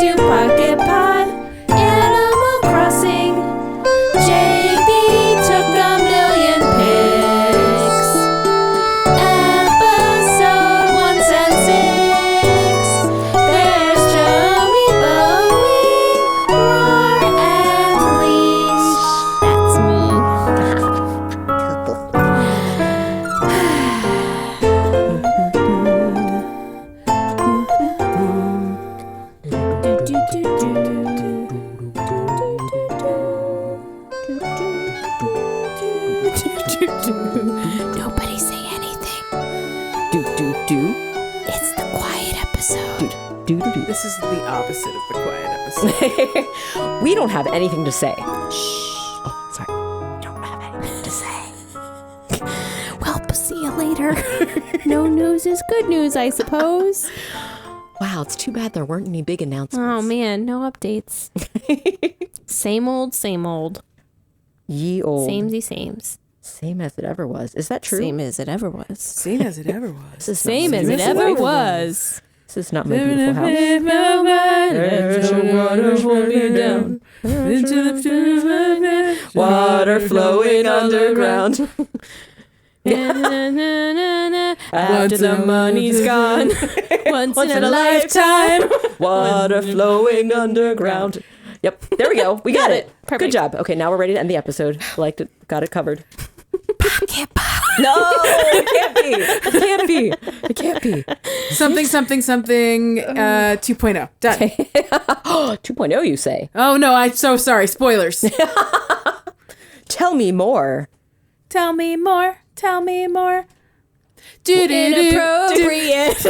you Pocket Pod. Animal Crossing. JB took a million pics. Episode 176. There's Joey, Bowie, Roar, and Leash. That's me. Nobody say anything. It's the quiet episode. This is the opposite of the quiet episode. We don't have anything to say. Shh. Oh, sorry. We don't have anything to say. Well, see you later. No news is good news, I suppose. Wow, it's too bad there weren't any big announcements. Oh man, no updates. Same old, same old. Ye old. Samey sames. Same as it ever was. Is that true? Same as it ever was. Same as it ever was. This is Same not as it ever was. This is not my beautiful house. Water flowing underground. After the money's gone. Once in a lifetime. Water flowing underground. Yep, there we go. We got it. Perfect. Good job. Okay, now we're ready to end the episode. Liked it. Got it covered. Pocket Pod. No, it can't be. It can't be. It can't be. Something 2.0. Done. 2.0, you say? Oh no, I'm so sorry. Spoilers. Tell me more. Tell me more. Tell me more. Inappropriate.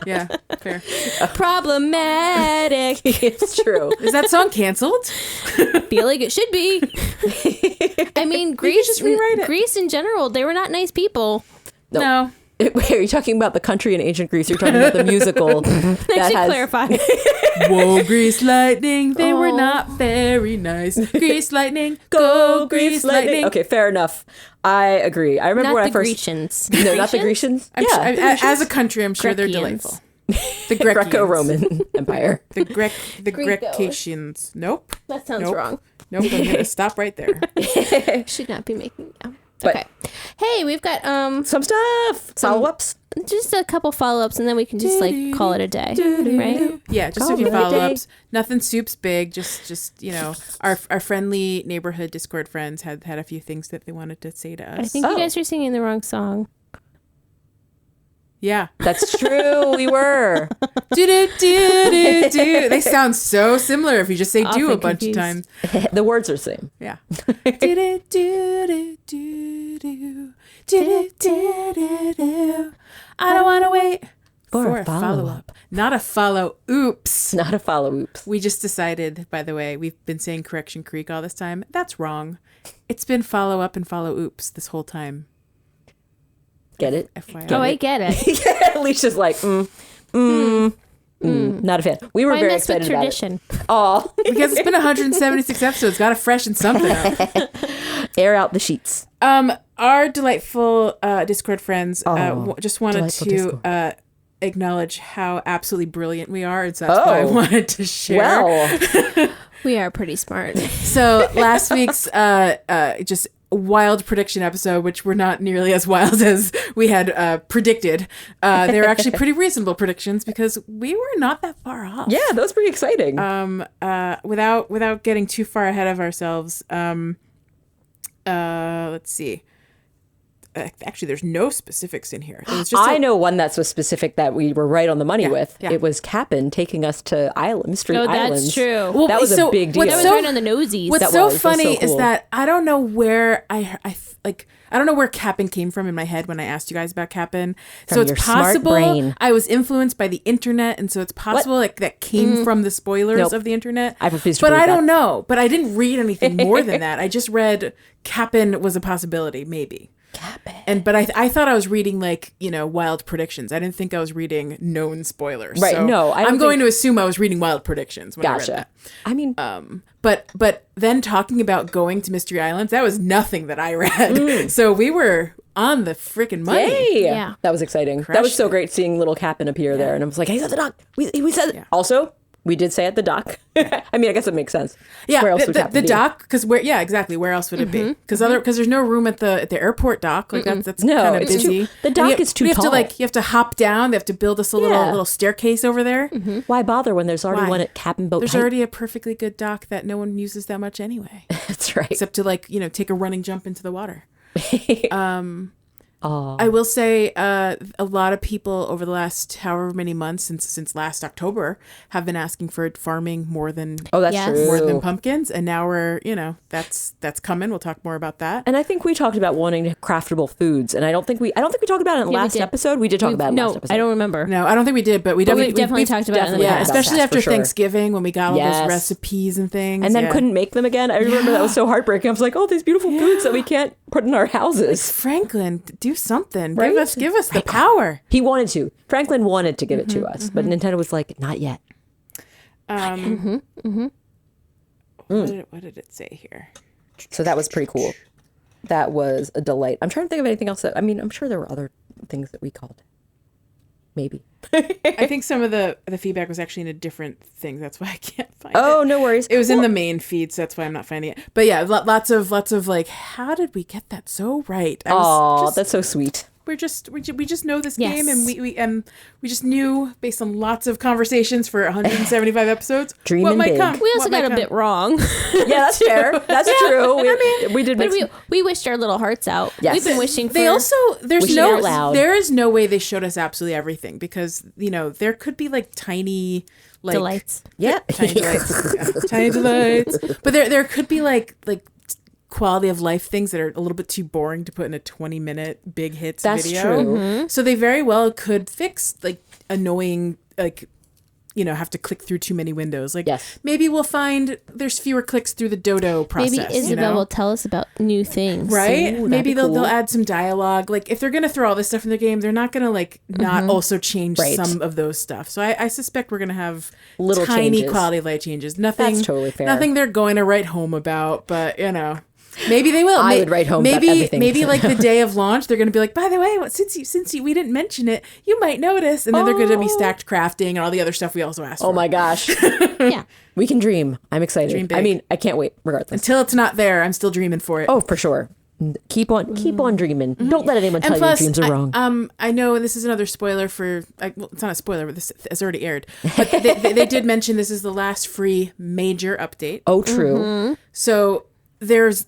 Yeah, fair. Problematic. It's true. Is that song canceled? Feel like it should be. I mean, Greece. just rewrite it. Greece in general, they were not nice people. No. Wait, are you talking about the country in ancient Greece? You're talking about the musical. I should clarify. Whoa, Grease Lightning, they were not very nice. Grease Lightning, go Grease Lightning. Okay, fair enough. I agree. I remember Not when the I first. Grecians. No, not the Grecians. I'm Yeah, sure, as a country, I'm sure they're Grecians. delightful. The Grecians. Greco-Roman Empire. The Grecos. Grecians. Nope. That sounds Nope. wrong. Nope, I'm going to stop right there. Should not be making. But- Okay. Hey, we've got Some stuff. Follow-ups. just a couple follow-ups, and then we can just like call it a day, right? Yeah, just Call a few it a day. follow-ups. Nothing soup's big. Just our friendly neighborhood Discord friends had a few things that they wanted to say to us. I think you guys are singing the wrong song. Yeah. That's true. We were. Do do do do do. They sound so similar if you just say do a Often bunch confused. of times. The words are the same. Yeah. Do do do do do do do do do do. I don't want to wait For a follow-up. Not a follow. Oops. Not a follow-oops. We just decided, by the way, we've been saying Correction Creek all this time. That's wrong. It's been follow up and follow oops this whole time. Get it? FYI. Oh, I get it. Alicia's like, not a fan. We were Why very mess with excited about it. tradition? Oh, Because it's been 176 episodes. Got to freshen something up. air out the sheets. Our delightful Discord friends just wanted delightful to acknowledge how absolutely brilliant we are. And so that's what I wanted to share. Well, We are pretty smart. So last week's just wild prediction episode, which were not nearly as wild as we had predicted. They were actually pretty reasonable predictions because we were not that far off. yeah, that was pretty exciting. Without getting too far ahead of ourselves, let's see. Actually, there's no specifics in here. It was just I know one that was specific that we were right on the money with. yeah. It was Kapp'n taking us to mystery Oh, islands. that's true. Well, that was so a big deal. what's That was so- right on the nosies. What's That so was funny so cool. is that I don't know where I don't know where Kapp'n came from in my head when I asked you guys about Kapp'n. So From it's your smart possible brain. I was influenced by the internet, and so it's possible like that came from the spoilers Nope. of the internet. I refuse to But believe I don't that. know. But I didn't read anything more than that. I just read Kapp'n was a possibility, maybe. But I thought I was reading like, wild predictions. I didn't think I was reading known spoilers. Right, So no, I don't I'm going to assume I was reading wild predictions when I read Gotcha. that. I mean, But then talking about going to Mystery Islands, that was nothing that I read. So we were on the freaking money. Yay! Yeah. That was exciting. That Crushed was so it. great seeing little Kapp'n appear there. And I was like, he's at the dock. We said it. Also, we did say at the dock. I mean, I guess it makes sense. Yeah, Where else would Kapp'n the be? dock, because exactly. Where else would it be? Because there's no room at the airport dock. Like that's No, kind of it's busy. the dock And is too we have tall. to you have to hop down. They have to build us a little staircase over there. Why bother when there's already Why? one at Kapp'n Boat There's Height? already a perfectly good dock that no one uses that much anyway, That's right. except to take a running jump into the water. I will say a lot of people over the last however many months since last October have been asking for farming more than That's Yes. true. more than pumpkins, and now we're that's coming. We'll talk more about that. And I think we talked about wanting craftable foods, and I don't think we talked about it in the Yeah, we last did. episode. We did talk about it in the No, last episode. I don't remember. No, I don't think we did, but we But definitely we definitely talked about it in the definitely past. talked about especially that, after for sure. Thanksgiving when we got all Yes. those recipes and things, And then couldn't make them again. I remember that was so heartbreaking. I was like, oh, these beautiful foods that we can't put in our houses. Franklin, do something. Right? Give us the power. He wanted to. Franklin wanted to give it to us, but Nintendo was like, not yet. What did it say here? So that was pretty cool. That was a delight. I'm trying to think of anything else I'm sure there were other things that we called. Maybe. I think some of the feedback was actually in a different thing. That's why I can't find it. Oh, no worries. It was in the main feed, so that's why I'm not finding it. But yeah, lots of how did we get that so right? Oh, that's so sweet. we just know this Yes. game, and we just knew based on lots of conversations for 175 episodes what Dreaming might big. come. We also what might got a come. bit wrong. Yeah, that's fair. That's true. We did But make we wished our little hearts out. Yes. We've been wishing for. They also Wishing out loud. there is no way they showed us absolutely everything, because there could be tiny delights. yeah. tiny delights, yeah, tiny delights. But there could be like quality of life things that are a little bit too boring to put in a 20-minute big hits That's video. true. So they very well could fix annoying have to click through too many windows. Yes. Maybe we'll find there's fewer clicks through the dodo process. Maybe Isabel will tell us about new things. Right? Ooh, that'd Maybe be they'll cool. add some dialogue. If they're gonna throw all this stuff in the game, they're not gonna not also change Right. some of those stuff. So I suspect we're gonna have Little tiny changes. quality of life changes. Nothing. That's totally fair. Nothing they're going to write home about, but maybe they will. I would write home about maybe everything. maybe the day of launch, they're gonna be like, by the way, since we didn't mention it, you might notice, and then they're gonna be stacked crafting and all the other stuff we also asked for. Oh my gosh. Yeah. We can dream. I'm excited. Dream big. I mean, I can't wait regardless. Until it's not there, I'm still dreaming for it. Oh, for sure. Keep on dreaming. Don't let anyone tell And you your plus, dreams are wrong. I know this is another spoiler for. Well, it's not a spoiler, but this has already aired. But they did mention this is the last free major update. Oh, true. So there's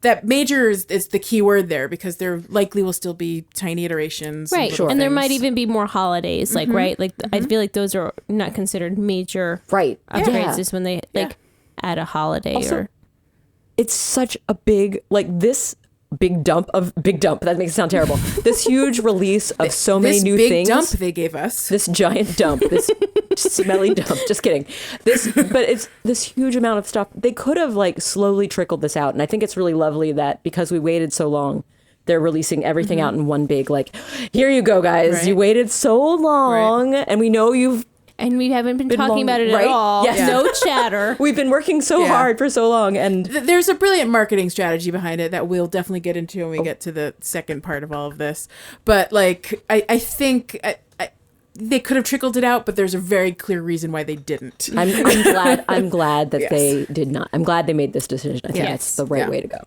that major is the key word there, because there likely will still be tiny iterations. Right. little And there things. might even be more holidays, right? I feel like those are not considered major Right. upgrades. Yeah. Is when they add a holiday Also, or. It's such a big, this big dump. That makes it sound terrible. This huge release of so many this new big things. dump they gave us. This giant dump, this smelly dump. Just kidding. But it's this huge amount of stuff. They could have slowly trickled this out, and I think it's really lovely that because we waited so long, they're releasing everything out in one big here you go, guys. Right. You waited so long, and we know you've. And we haven't been Been talking long- about it right? at all. Yes. No chatter. We've been working so Yeah. hard for so long, and There's a brilliant marketing strategy behind it that we'll definitely get into when we Oh. get to the second part of all of this. But I think they could have trickled it out, but there's a very clear reason why they didn't. I'm glad that Yes. they did not. I'm glad they made this decision. I think Yes. that's the right Yeah. way to go.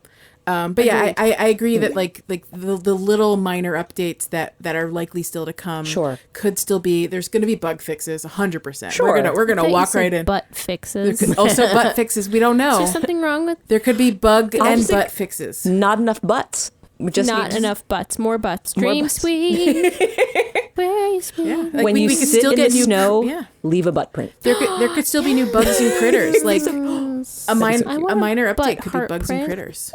But yeah, I agree that the little minor updates that are likely still to come Sure. could still be. There's going to be bug fixes, 100%. Sure. We're I gonna thought you walk said right in. Butt There fixes. could also butt fixes. We don't Is know. there something wrong with There could be bug and Obviously- butt fixes. Not enough butts. We just not need- enough butts? More butts. More Dream butts. sweet. Very sweet. Yeah. When you we could sit still in get the new snow, Yeah. leave a butt print. There could still be new bugs and critters. I A want a minor butt update could be heart bugs print. and critters.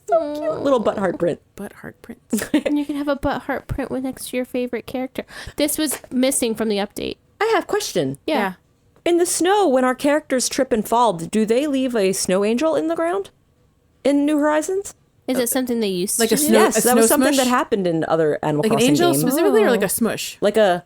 So cute. Little butt heart print. Butt heart prints. And you can have a butt heart print with next to your favorite character. This was missing from the update. I have a question. Yeah. In the snow, when our characters trip and fall, do they leave a snow angel in the ground in New Horizons? Is it something they used Like to a do? snow- Yes, that snow was something smush? that happened in other Animal Like an Crossing angel games. specifically, or like a smush? Like a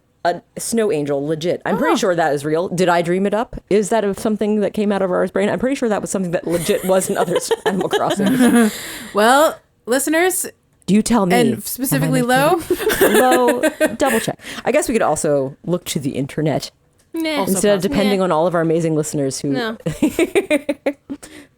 snow angel, legit. I'm pretty sure that is real. Did I dream it up? Is that something that came out of our brain? I'm pretty sure that was something that legit was in other Animal Crossing. Well, listeners, You tell me. And specifically low? Low, double check. I guess we could also look to the internet Nah. instead of depending on all of our amazing listeners who. No.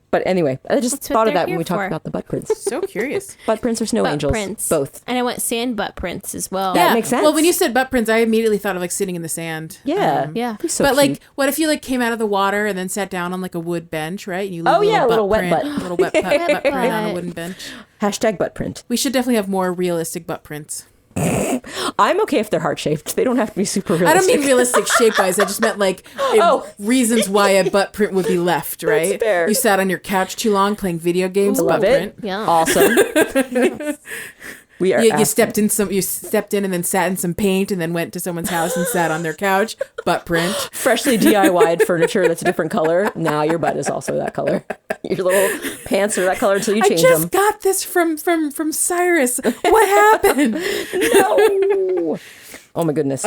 But anyway, I just That's what thought of they're that when here we talked for. about the butt prints. So curious. Butt prints or snow Butt angels? prints. Both. And I went sand butt prints as well. That makes sense. Well, when you said butt prints, I immediately thought of like sitting in the sand. Yeah. Yeah. He's so but cute. like, what if you like came out of the water and then sat down on like a wood bench, right? And you leave Oh, yeah, a little wet print, butt. little wet butt print on a butt. wooden bench. Hashtag butt print. We should definitely have more realistic butt prints. I'm okay if they're heart shaped. They don't have to be super realistic. I don't mean realistic shape wise. I just meant like reasons why a butt print would be left, right? fair. You sat on your couch too long playing video games. Love butt it. print. Yeah. Awesome. We are. You stepped in and then sat in some paint and then went to someone's house and sat on their couch. Butt print. Freshly DIY'd furniture that's a different color. Now your butt is also that color. Your little pants are that color until you I change just them. got this from Cyrus. What happened? No. Oh my goodness.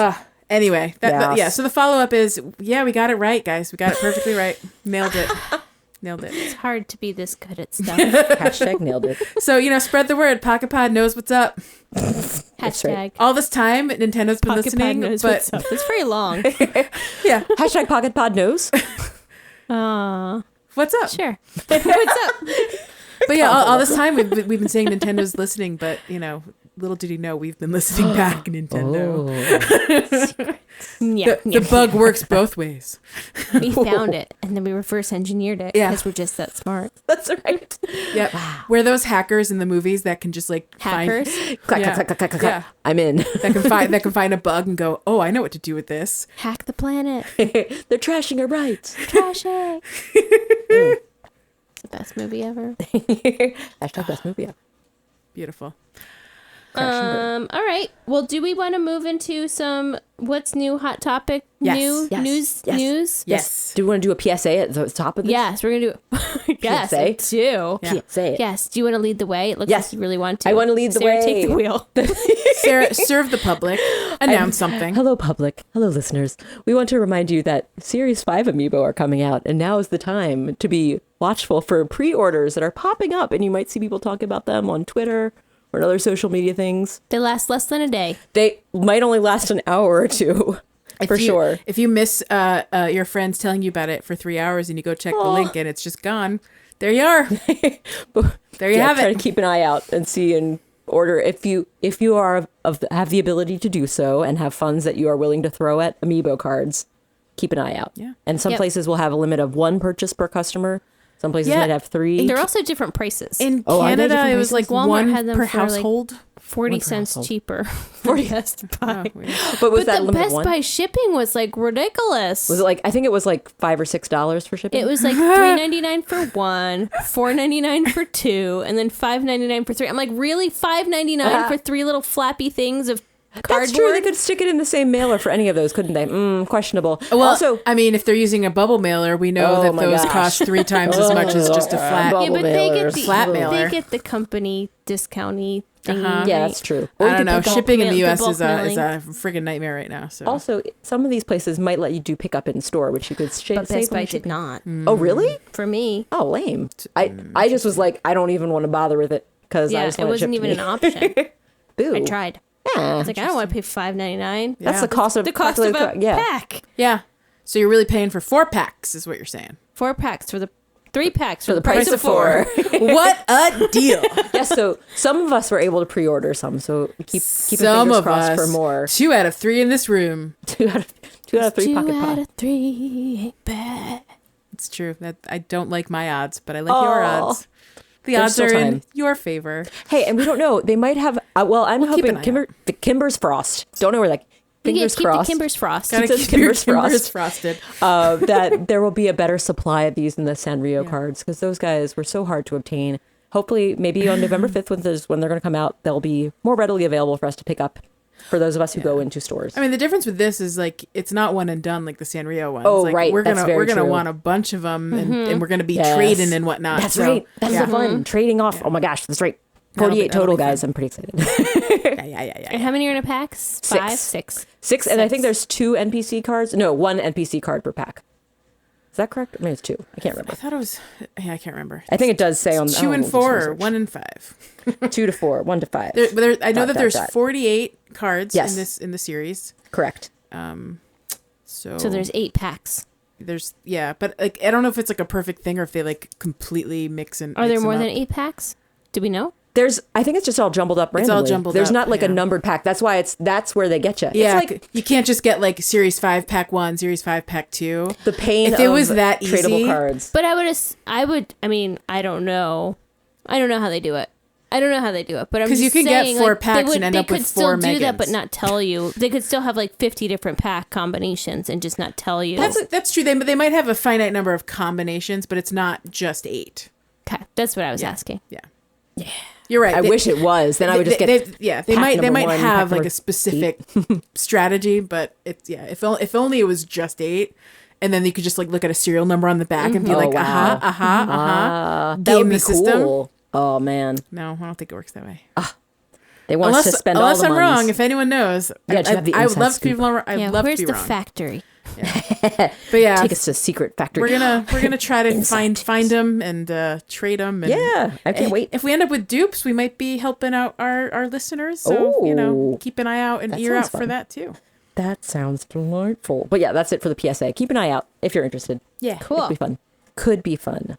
Anyway, Yes. So the follow up is, we got it right, guys. We got it perfectly right. Nailed it. It's hard to be this good at stuff. Hashtag nailed it. So spread the word. Pocket Pod knows what's up. Hashtag. All this time, Nintendo's been Pocket listening, Pod knows but what's up. It's very long. yeah, Hashtag pocket pod knows. what's up? Sure. What's up? But yeah, all this time we've been saying Nintendo's listening, but little did he know we've been listening back, Nintendo. Yeah. The bug works both ways. We found it and then we reverse engineered it Yeah. because we're just that smart. That's right. Yep. We're those hackers in the movies that can just like Hackers. Clack, Yeah. clack, clack, clack, clack, Yeah. clack. I'm in. that can find a bug and go, oh, I know what to do with this. Hack the planet. They're trashing our rights. Trash it. It's the best movie ever. Hashtag best movie ever. Beautiful. All right. Well, do we want to move into some what's new hot topic? Yes. News? Yes. Do you want to do a PSA at the top of this? Yes, we're gonna do. Yes, PSA? I do. Yeah. PSA. Yes. Do you want to lead the way? It looks Yes. like you really want to. I want to lead the Sarah, way. take the wheel. Sarah, serve the public. Announce something. Hello, public. Hello, listeners. We want to remind you that Series 5 Amiibo are coming out, and now is the time to be watchful for pre-orders that are popping up, and you might see people talk about them on Twitter or other social media things. They last less than a day. They might only last an hour or two, sure. If you miss your friends telling you about it for 3 hours and you go check the link and it's just gone, there you are. There you have Try it. to keep an eye out and see and order if you are have the ability to do so and have funds that you are willing to throw at Amiibo cards. Keep an eye out. Yeah. And some Yep. places will have a limit of 1 purchase per customer. Some places Yeah. might have 3. They're also different prices. In Oh, are they Canada, different it was like prices? Walmart one had them per for, like, household. 40 per cents household. cheaper. 40 Best Buy. Oh, weird. But was But that the limited Best one? Buy shipping was like ridiculous. Was it like, I think it was like $5 or $6 for shipping? It was like $3.99 for 1, $4.99 for 2, and then $5.99 for 3. I'm like, really? $5.99 for 3 little flappy things of cardboard? That's true. They could stick it in the same mailer for any of those, couldn't they? Questionable. Well, also, I mean, if they're using a bubble mailer, we know Oh that my those gosh. cost 3 times as much as just a flat. bubble Yeah, but they get mailers. the Flat mailer. They get the company discounty thingy. Uh-huh. yeah, right? that's true. I you don't could know. pick up- Shipping in the the U.S. bulk is a friggin' nightmare right now. So Also, some of these places might let you do pick up in store, which you could save But Best on Buy did shipping. not. Oh, really? For me. Oh, lame. I just was like, I don't even want to bother with it because I Yeah, just it want wasn't even an option. Boo. I tried. Yeah. I was like, I don't want to pay $5.99. That's Yeah. the cost of The cost of a yeah. pack. yeah. So you're really paying for 4 packs, is what you're saying. 4 packs for the 3 packs For the price of 4. What a deal! Yes, so some of us were able to pre-order some, so keep Some fingers of crossed us, for more. 2 out of 3 in this room. 2 out of 3 2 pocket out pot. of 3 ain't bad. It's true that I don't like my odds, but I like your Aw. odds. The There's odds still are in time. your favor. Hey, and we don't know. They might have. Well, I'm We'll keep hoping an eye the Kimbers Frost. Don't know where that. Fingers keep crossed. the Kimbers Frost. Gotta says keep your Kimbers Kimbers Frost. frosted. That there will be a better supply of these in the Sanrio cards because those guys were so hard to obtain. Hopefully, maybe on November 5th when they're going to come out, they'll be more readily available for us to pick up for those of us who go into stores. I mean, the difference with this is like it's not one and done like the Sanrio ones. Oh, like, right. We're That's gonna very true. want a bunch of them, and we're gonna be Yes. trading and whatnot. That's So, right. That's yeah. the fun. Trading off. Oh my gosh, that's right. That'll be- 48 total, that'll be guys. fun. I'm pretty excited. Yeah. And how many are in a pack? 5? 6. 6, and I think there's 2 NPC cards. No, 1 NPC card per pack. Is that correct? Maybe it's 2. I can't I remember. thought it was. Yeah, I can't remember. I think it does say on 2 and 4, or 1 and 5. 2 to 4, 1 to 5. I know that there's dot. 48 cards Yes. in the series. Correct. So there's 8 packs. But like I don't know if it's like a perfect thing or if they like completely mix and. Are there mix more them than up. 8 packs? Do we know? I think it's just all jumbled up randomly. It's all jumbled There's up, not like a yeah. numbered pack. That's why that's where they get you. Yeah, It's like you can't just get like Series 5 Pack 1, Series 5 Pack 2. the pain If it of was that tradable easy- cards. But I don't know. I don't know how they do it. But I'm 'Cause just you can get saying, 4 like, packs and end up with 4 They could still do that, Megans. but not tell you. They could still have like 50 different pack combinations and just not tell you. That's true. They might have a finite number of combinations, but it's not just 8. Okay, that's what I was asking. Yeah. You're right. I wish it was. Then I would just get. They pack might number 1, have pack like number a specific strategy, but it's if only it was just 8, and then you could just like look at a serial number on the back and be like, wow. Game that would be the system. cool. Oh man, No, I don't think it works that way. they want us to spend all Unless the I'm monies. wrong, if anyone knows, Yeah, to have the I would inside love to be scoop. wrong. I'd love to where's be the wrong. factory? But yeah, Take us to a secret factory. we're gonna try to find them and trade them. And, Yeah, I can't wait. If we end up with dupes, we might be helping out our listeners. So Oh. keep an eye out and That ear sounds out for fun. that too. That sounds delightful. But yeah, that's it for the PSA. Keep an eye out if you're interested. Yeah, Cool. Could be fun.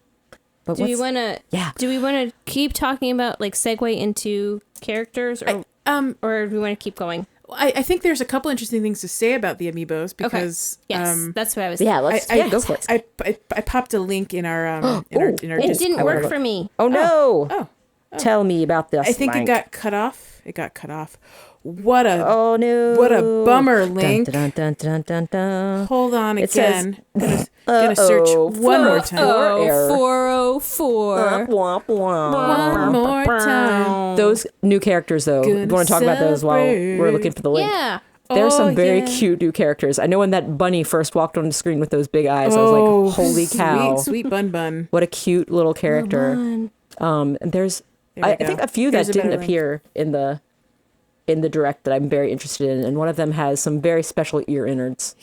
But Do we want to? Yeah. Do we want to keep talking about like segue into characters, or do we want to keep going? I think there's a couple interesting things to say about the amiibos because Yes, that's what I was. Yeah, let's go for it. I popped a link in our in our It Discord. didn't work for me. Oh no. Oh. Tell me about this. I think link. it got cut off. What a Oh no. what a bummer, Link. Dun, dun, dun, dun, dun. Hold on It says- again. Gonna search one more time. error. 404. Womp, womp. One more time. Those new characters, though, we Gonna want to talk about those while we're celebrate. looking for the link. Yeah. There's Oh, some very yeah. cute new characters. I know when that bunny first walked on the screen with those big eyes, I was like, holy cow. Sweet bun bun. What a cute little character. And there's, There we I go. think, a few Here's that a better didn't link. appear in the direct that I'm very interested in. And one of them has some very special ear innards.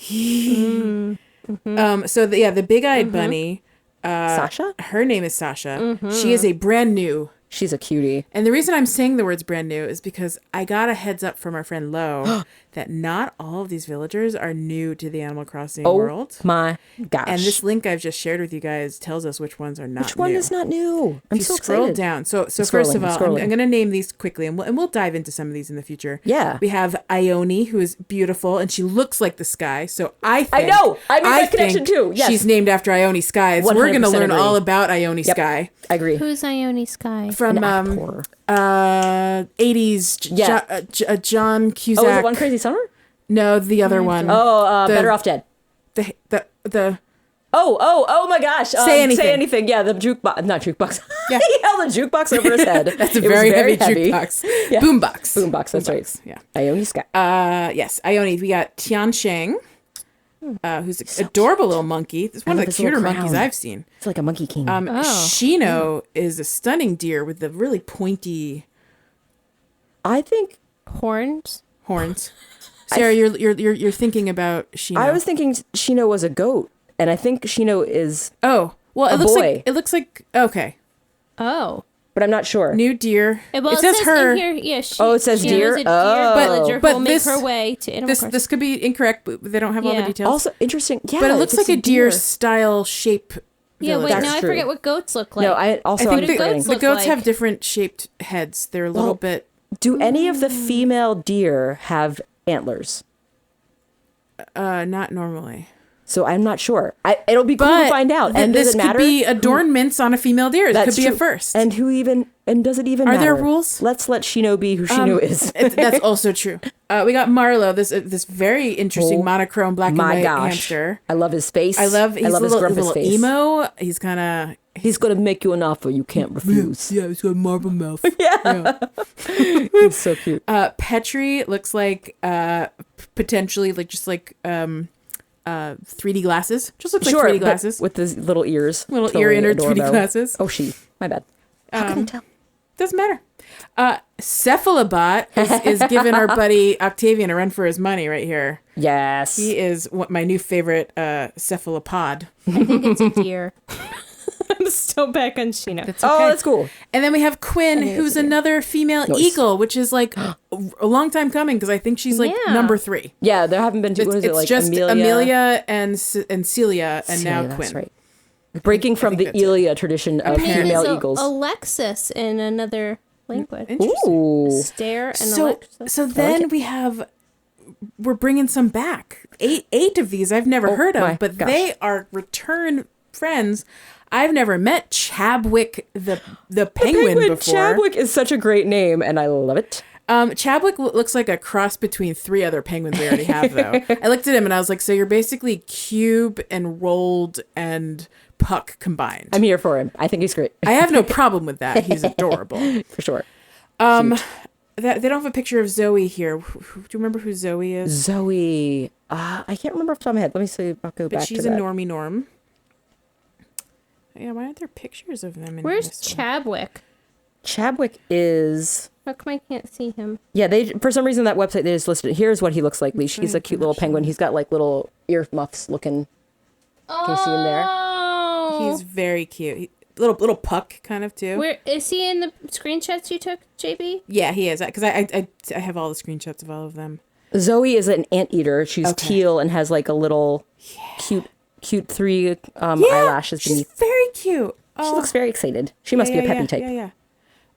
So the big-eyed bunny, Sasha? her name is Sasha. She is a brand new. She's a cutie. And the reason I'm saying the words brand new is because I got a heads up from our friend Lo that not all of these villagers are new to the Animal Crossing world. My gosh. And this link I've just shared with you guys tells us which ones are not Which one new. is not new? I'm If you so scroll excited. down. So I'm first scrolling, of all, I'm scrolling. I'm going to name these quickly, and we'll dive into some of these in the future. Yeah. We have Ione, who is beautiful, and she looks like the sky. So I know! I made that connection think too, yes. she's named after Ione Sky. So we're going to 100% learn agree. all about Ione Sky I agree. Who's Ione Sky? from Poor. 80s Yeah. John Cusack. Oh, is it One Crazy Summer? No, the other one. Oh, The- Better Off Dead. The Oh my gosh. Say anything. Yeah, the jukebox. Not jukebox. Yeah. He held the jukebox over his head. That's a It was very heavy jukebox. Yeah. Boombox. Boombox, that's right. Yeah. Ione Sky. Yes, Ione. We got Tian Shang, who's an adorable little monkey. It's one love of the his little cuter monkeys crown. I've seen. It's like a monkey king. Shino is a stunning deer with the really pointy I think Horns? horns. Sarah, you're thinking about Shino. I was thinking Shino was a goat, and I think Shino is, Oh, well, a boy. it looks like okay. Oh. but I'm not sure. New deer. Well, it says her. in here, yeah, Oh, it says she deer? is a deer Oh. villager But who will this- make her way to Animal Crossing. This could be incorrect, but they don't have all the Yeah. details. Also interesting. Yeah, but it looks it's like a deer style shape. Yeah, wait, village. now I true. forget what goats look like. No, I also I I'm think forgetting. the goats like? have different shaped heads. They're a little Well, bit. Do any of the female deer have antlers? Not normally. So I'm not sure. It'll be cool to But find out. And does this it matter? could be adornments on a female deer. It That's could be true. a first. And does it even Are matter? there rules? Let's let Shino be who Shino is. That's also true. We got Marlo, this very interesting Oh, monochrome black and My white gosh. hamster. I love his face. He's his a little grumpus face. emo. He's kind of He's gonna make you an offer you can't refuse. yeah. He's got a marble mouth. He's so cute. Petri looks like potentially like just like 3D glasses. Just looks like 3D but glasses. with his little ears, Little ear innards, 3D adorable. glasses. Oh, my bad. How can I tell? Doesn't matter. Cephalobot is giving our buddy Octavian a run for his money right here. Yes. He is my new favorite cephalopod. I think it's a deer. I'm still back on Sheena. That's okay. Oh, that's cool. And then we have Quinn, who's another female eagle, which is like a long time coming because I think she's like number 3. Yeah, there haven't been two. What is it, It's like just Amelia? Amelia and Celia, and now That's Quinn. right. Breaking from the that's it. Elia tradition of Her name female is Eagles. Alexis in another language. Interesting. Ooh. Stare and So, Alexis. so then we're bringing some back. Eight of these I've never heard my of, but gosh. they are return friends. I've never met Chabwick the penguin before. Chadwick is such a great name, and I love it. Chabwick looks like a cross between 3 other penguins we already have, though. I looked at him and I was like, so you're basically Cube and Rolled and Puck combined. I'm here for him. I think he's great. I have no problem with that. He's adorable. For sure. They don't have a picture of Zoe here. Do you remember who Zoe is? Zoe. I can't remember off the top of my head. Let me see. I'll go back But she's to a that. normie norm. Yeah, why aren't there pictures of them in Where's this one? Chabwick? Chadwick is... How come I can't see him? Yeah, they for some reason that website they just listed. Here's what he looks like. Leash. He's a cute little penguin. He's got like little ear muffs looking. Can you see him there? Oh. He's very cute. Little Puck kind of too. Where is he in the screenshots you took, JB? Yeah, he is. Because I have all the screenshots of all of them. Zoe is an anteater. She's Okay. teal and has like a little cute 3 eyelashes She's beneath. very cute. She looks very excited. She must be a peppy type. Yeah.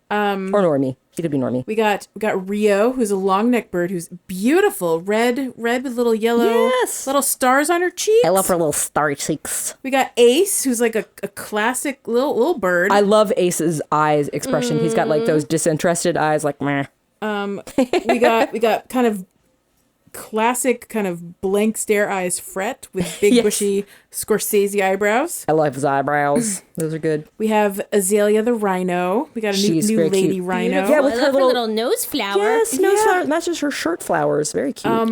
Or Normie. She could be Normie. We got Rio, who's a long neck bird, who's beautiful, red with little yellow, Yes. little stars on her cheeks. I love her little starry cheeks. We got Ace, who's like a classic little bird. I love Ace's eyes expression. He's got like those disinterested eyes, like meh. we got kind of classic kind of blank stare eyes Fret with big Yes. bushy Scorsese eyebrows. I love his eyebrows. Those are good. We have Azalea the rhino. We got a She's new very lady cute. rhino. Yeah, I with love her her little- little nose flower. Yes, no Yeah. flower matches her shirt flowers. Very cute. Oh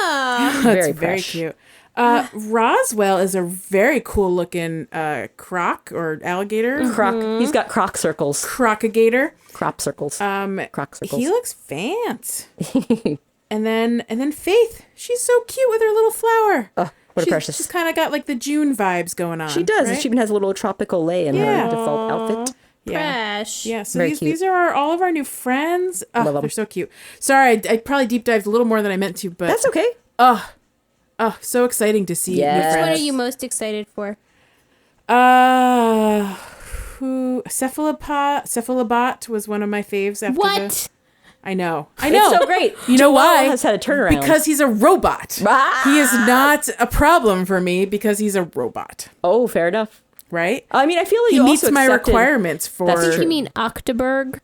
yeah. very very fresh. cute. Roswell is a very cool looking croc or alligator. Croc. He's got Croc Circles. Crocagator. Crop Circles. Croc Circles. He looks fancy. and then Faith. She's so cute with her little flower. Oh, what a precious. She's kind of got like the June vibes going on. She does. right? And she even has a little tropical lay in Yeah. her default outfit. Yeah. Fresh. Yeah, so Very these cute. these are all of our new friends. Oh, Love 'em. they're so cute. Sorry, I probably deep dived a little more than I meant to, but That's okay. oh, so exciting to see Yes. new Which one friends. are you most excited for? Who Cephalobot was one of my faves after What? I know. It's so great. You know Joelle why? has had a turnaround. Because he's a robot. Ah! He is not a problem for me because he's a robot, Oh, fair enough. right? I mean, I feel like He you meets also my accepted requirements for That's true. You mean Octoberg?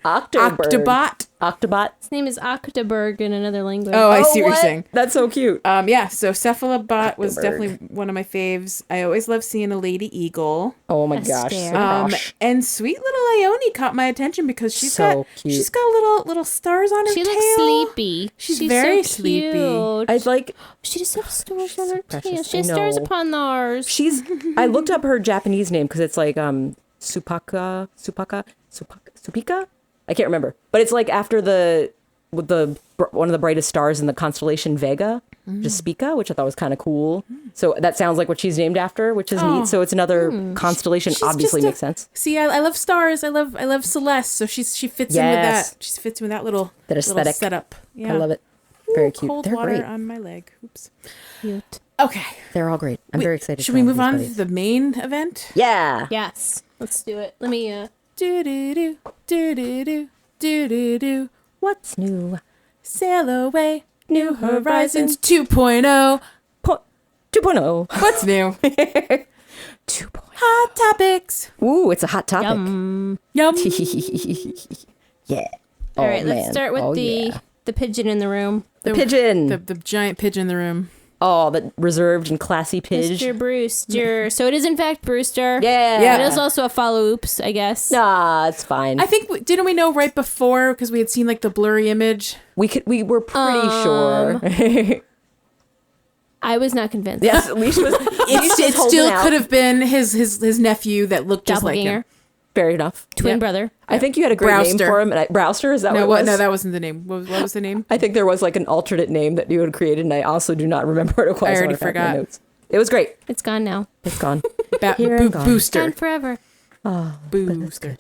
Octobot. Octobot. His name is Octoberg in another language. Oh, I see what you're what? saying. That's so cute. Yeah, so Cephalobot was Octoberg. definitely one of my faves. I always love seeing a lady eagle. Oh my A gosh. stare. So gosh. And sweet little Ione caught my attention because she's So got cute. she's got little stars on her She tail. looks sleepy. She's very so sleepy. cute. I like She just has stars on her tail. precious. She has I stars know. upon ours. she's I looked up her Japanese name because it's like Supika. I can't remember. But it's like after the one of the brightest stars in the constellation Vega, just Spica, which I thought was kind of cool. So that sounds like what she's named after, which is neat. So it's another constellation. She's Obviously just makes sense. See, I love stars. I love Celeste. So she fits in with Yes. that. She fits in with that little aesthetic. setup. Yeah. I love it. Very cute. Cold They're water great. on my leg. Oops. Cute. Okay. They're all great. I'm very excited. Should for we all move these on to buddies. the main event? Yeah. Yes. Let's do it. Let me Do do do do do do do do do. What's new? Sail away, New Horizons 2.0. 2.0. What's new? 2.0. Hot topics. Ooh, it's a hot topic. Yum. Yeah. All right, Oh, let's man. start with Oh, the yeah. pigeon in the room. The pigeon. The giant pigeon in the room. Oh, that reserved and classy Mr. pigeon. Brewster. So it is in fact Brewster. Yeah. Yeah. It is also a follow oops, I guess. Nah, it's fine. I think, didn't we know right before, because we had seen like the blurry image? We were pretty sure. I was not convinced. Yes, Leash was. It still could have been his nephew that looked just like him. Doppelganger. Fair enough. Twin Yep. brother. I think you had a great name Browster. for him. Browster, is that No, what it was? no, that wasn't the name. What was the name? I think there was like an alternate name that you had created, and I also do not remember what it was. I already want to find my forgot. notes. It was great. It's gone now. It's gone. Here and gone. Booster. Gone forever. Booster.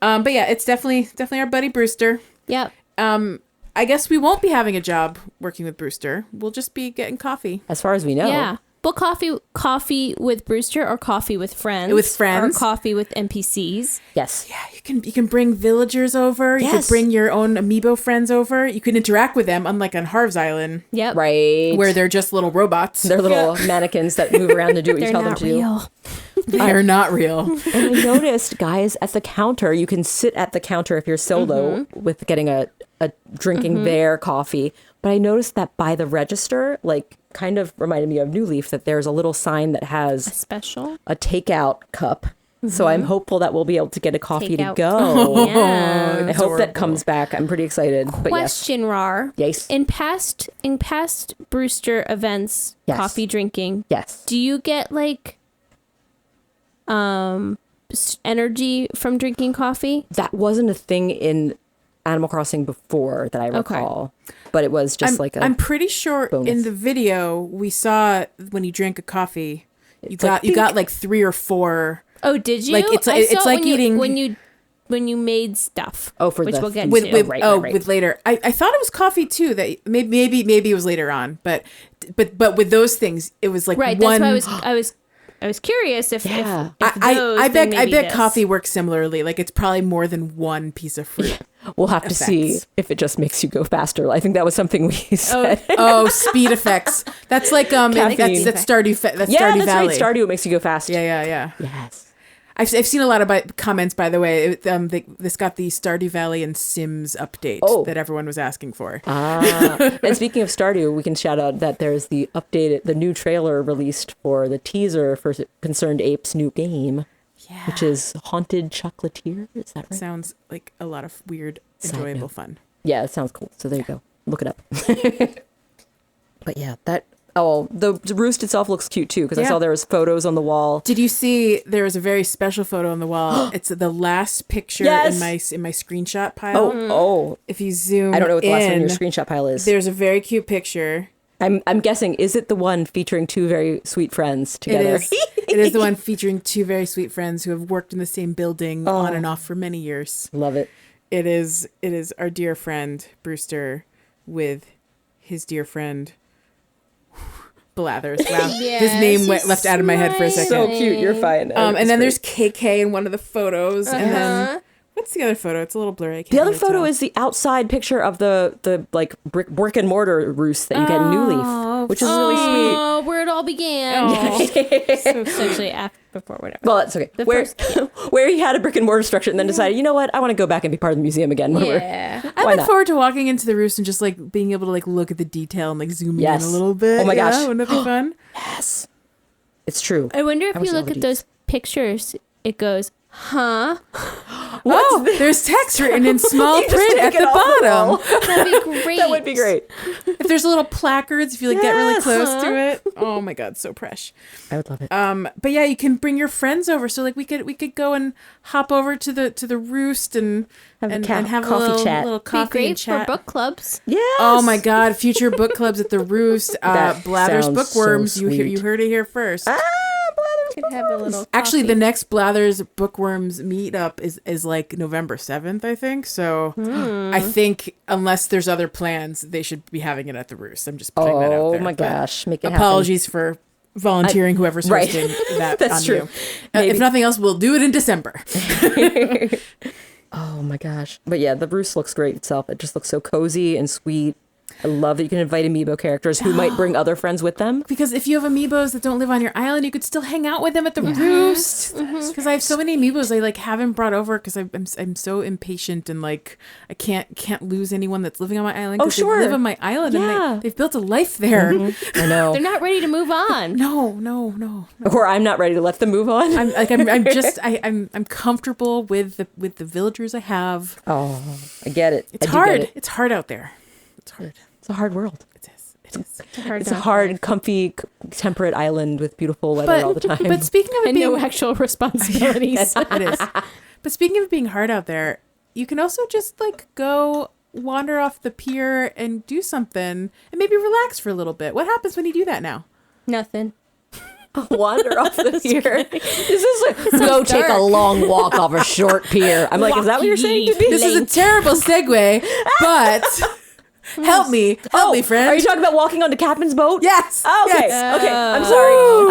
But yeah, it's definitely our buddy Brewster. Yep. I guess we won't be having a job working with Brewster. We'll just be getting coffee. As far as we know. Yeah. Well, coffee with Brewster or coffee with friends. With friends. Or coffee with NPCs. Yes. Yeah, you can bring villagers over. You Yes. could bring your own amiibo friends over. You can interact with them, unlike on Harv's Island, Yep. Right. where they're just little robots. They're little mannequins that move around and do what you They're tell them not to do. real. They're not real. And I noticed, guys, at the counter, you can sit at the counter if you're solo with getting a drinking their coffee. But I noticed that by the register, like, kind of reminded me of New Leaf, that there's a little sign that has Special. a takeout cup. So I'm hopeful that we'll be able to get a coffee Takeout. to go. Yeah. I hope that comes back. I'm pretty excited. But Question, Rar. Yes. In past Brewster events, Yes. coffee drinking, yes. do you get like energy from drinking coffee? That wasn't a thing in Animal Crossing before that I recall. But it was just I'm pretty sure bonus. in the video we saw when you drank a coffee, you like got like 3 or 4. Oh, did you? Like, it's I like- saw it's it like eating- when you made stuff. Oh, for which the- we'll get with to. right. with later. I thought it was coffee too. That maybe it was later on, but with those things it was like Right. one. That's why I was curious if Yeah. if those, I then bet maybe this. coffee works similarly. Like it's probably more than one piece of fruit. We'll have to see effects. if it just makes you go faster. I think that was something we said. Oh, speed effects. That's like Caffeine. that's Stardew that's Yeah, Stardew that's Valley. right. Stardew makes you go fast. Yeah. Yes. I've seen a lot of comments, by the way. This got the Stardew Valley and Sims update that everyone was asking for. And speaking of Stardew, we can shout out that there's the new trailer released for the teaser for Concerned Ape's new game, which is Haunted Chocolatier. Is that right? Sounds like a lot of weird, Side enjoyable note. fun. Yeah, it sounds cool. So there you go. Look it up. But yeah, the roost itself looks cute too, because I Yeah. saw there was photos on the wall. Did you see there was a very special photo on the wall? It's the last picture Yes! in my screenshot pile. Oh, If you zoom I don't know what the last one in your in, screenshot pile is. there's a very cute picture. I'm guessing, is it the one featuring two very sweet friends together? It is the one featuring two very sweet friends who have worked in the same building on and off for many years. Love it. It is our dear friend Brewster with his dear friend Blathers. Wow, his name left out of my head for a second. So cute. You're fine. And then there's KK in one of the photos, and then what's the other photo? It's a little blurry. I can't the other really photo tell. is the outside picture of the like brick and mortar roost that you get in New Leaf, which is really sweet. Oh, where it all began. Oh. So essentially, before whatever. Well, that's okay. Where he had a brick and mortar structure and then decided, you know what, I want to go back and be part of the museum again. Yeah. I Why look not? forward to walking into the roost and just like being able to like look at the detail and like zooming Yes. in a little bit. Oh my gosh. Wouldn't that be fun? Yes, it's true. I wonder if I wish you all look the at those pictures, it goes, huh? Oh, there's text written in small You just print take at it the off the bottom. wall. That'd be great. That would be great. If there's little placards, if you like get really Yes. close to it. Oh my god, so fresh. I would love it. But yeah, you can bring your friends over. So like we could go and hop over to the roost and Have a and coffee a little, chat. little Be coffee and great for chat. book clubs. Yes. Oh my god, future book clubs at the roost. That Blathers sounds Bookworms. so You sweet. heard it here first. Could have a little. Actually, the coffee. next Blathers Bookworms meetup is like November 7th, I think. So I think unless there's other plans, they should be having it at the Roost. I'm just putting that out Oh there. my But gosh, make it apologies for volunteering whoever's right. hosting that That's on true. you. Maybe. If nothing else, we'll do it in December. happen. Oh my gosh. But yeah, the roost looks great itself. It just looks so cozy and sweet. I love that you can invite amiibo characters who might bring other friends with them. Because if you have amiibos that don't live on your island, you could still hang out with them at the Roost. Because I have so many amiibos I like haven't brought over because I'm so impatient and like I can't lose anyone that's living on my island. Oh, 'cause sure. they live on my island Yeah. and they've built a life there. I know. They're not ready to move on. No. Or I'm not ready to let them move on. I'm comfortable with the villagers I have. Oh, I get it. It's I do hard. get it. It's hard out there. It's hard. It's a hard world. It is. It's a hard, comfy, temperate island with beautiful weather all the time. But speaking of it And being no actual responsibilities. it is. But speaking of being hard out there, you can also just like go wander off the pier and do something and maybe relax for a little bit. What happens when you do that now? Nothing. Wander off the pier. This is like, go take a long walk off a short pier. I'm like, is that what you're saying to me? This is a terrible segue, but help me, friend. Are you talking about walking onto Kapp'n's boat? Yes. Okay. Yes. Okay.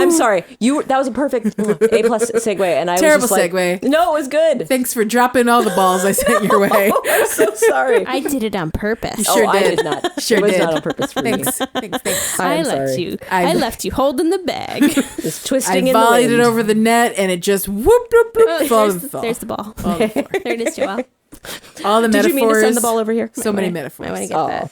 I'm sorry. That was a perfect A+ segue, and I Terrible was just like, segue. No, it was good. Thanks for dropping all the balls I sent your way. I'm so sorry. I did it on purpose. You sure I did. did not. Sure it was did. not on purpose for me. Thanks. I I'm left sorry. you. I left you holding the bag. Just twisting I in the volleyed wind. it over the net, and it just whoop, whoop, whoop, fall. There's the ball. Fall on the floor. There it is, Joelle. All the Did metaphors. you mean to send the ball over here? So many I metaphors. want to get Oh. that.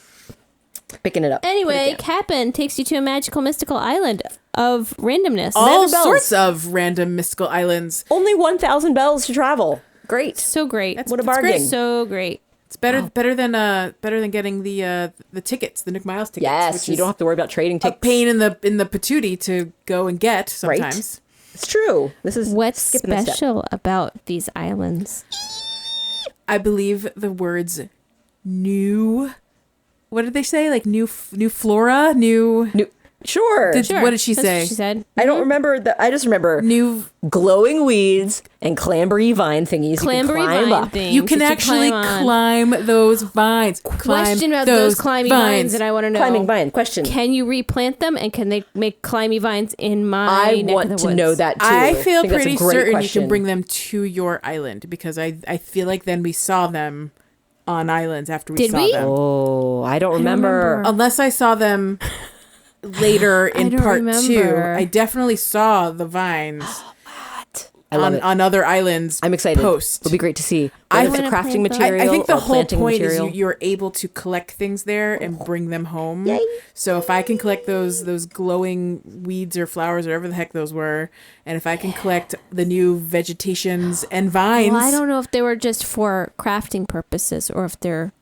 Picking it up. Anyway, Kapp'n takes you to a magical, mystical island of randomness. All Bells. sorts of random mystical islands. Only 1,000 bells to travel. Great. So great. What a It's bargain. great. So great. It's better than getting the tickets, the Nook Miles tickets. Yes, which you is don't have to worry about trading a tickets. pain in the patootie to go and get sometimes. It's true. This is What's skipping a step. special about these islands? I believe the words new. What did they say? Like new flora, new. Sure. What did she That's say? what she said. I don't remember. I just remember New. glowing weeds and clambery vine thingies. Clambery you can climb vine up. things You can that actually on. climb those vines. Question about those climbing vines, and I want to know. Climbing vine. Question. Can you replant them, and can they make climby vines in my I neck want of the to woods? know that too. I feel think that's a pretty great certain question. you can bring them to your island because I feel like then we saw them on islands after we Did saw we? them. Oh, I don't remember. Unless I saw them later in don't part 2. remember. I definitely saw the vines I love it. on other islands. I'm excited. Post. It'll be great to see. I Whether it's a wanna crafting plant them. material. I think the or whole planting point material. is you're able to collect things there and bring them home. Yay. So if I can collect those glowing weeds or flowers or whatever the heck those were, and if I can collect the new vegetations and vines, Well, I don't know if they were just for crafting purposes or if they're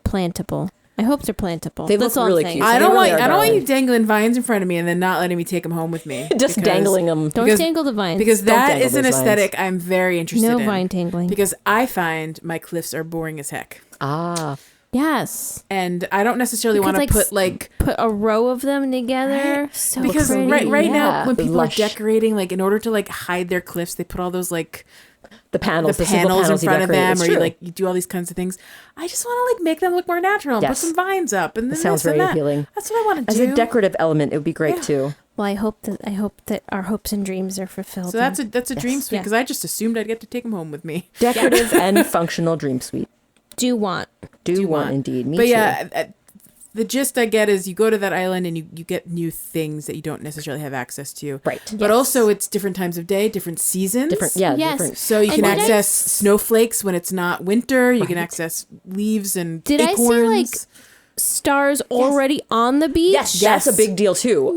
plantable. I hope they're plantable. They That's look all really I'm saying. cute. I They don't really want are I don't want you darling. dangling vines in front of me and then not letting me take them home with me. Just because- dangling them. Don't because- tangle the vines. Because Don't that dangle is an those vines. aesthetic I'm very interested No in. vine tangling. Because I find my cliffs are boring as heck. Ah, Yes. And I don't necessarily Because, want to like, put like Put a row of them together. So because pretty. right Yeah, now when people lush. are decorating, like in order to like hide their cliffs, they put all those like the panels, the single panels in you front of decorate. them, It's or true. you do all these kinds of things. I just want to like make them look more natural and put Yes. some vines up, and then That sounds this and very that. appealing. That's what I want to As do. a decorative element, it would be great Yeah. too. Well, I hope that our hopes and dreams are fulfilled. So that's a dream suite Yeah. because I just assumed I'd get to take them home with me. Decorative and functional dream suite. do want. Do want indeed. Me But too. yeah, the gist I get is you go to that island and you get new things that you don't necessarily have access to. Right. But Yes. also it's different times of day, different seasons. Different. Yeah. Yes. Different. So you And can did I access snowflakes when it's not winter. You can access leaves and Did I see, acorns. like, stars already on the beach? Yes, that's a big deal too.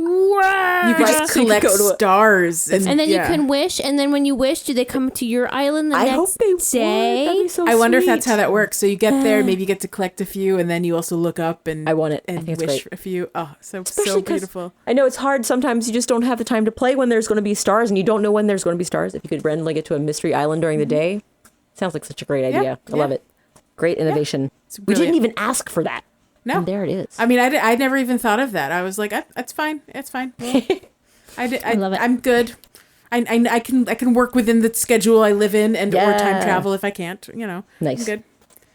you can just So you could collect go to a- stars. And then yeah. you can wish, and then when you wish, do they come to your island the I next hope they would. day? That'd be so I wonder if that's sweet. how that works. So you get there, maybe you get to collect a few, and then you also look up and I want it. I and think it's wish great. for a few. Oh, so Especially 'cause beautiful. I know it's hard. Sometimes you just don't have the time to play when there's going to be stars, and you don't know when there's going to be stars. If you could randomly get to a mystery island during the day, sounds like such a great idea. I love yeah. it. Great innovation. It's We didn't brilliant. even ask for that. No. And there it is. I mean, I never even thought of that. I was like, that's fine. It's fine. Well, I love it. I'm good. I can work within the schedule I live in and or Yeah. time travel if I can't. You know, Nice. I'm good.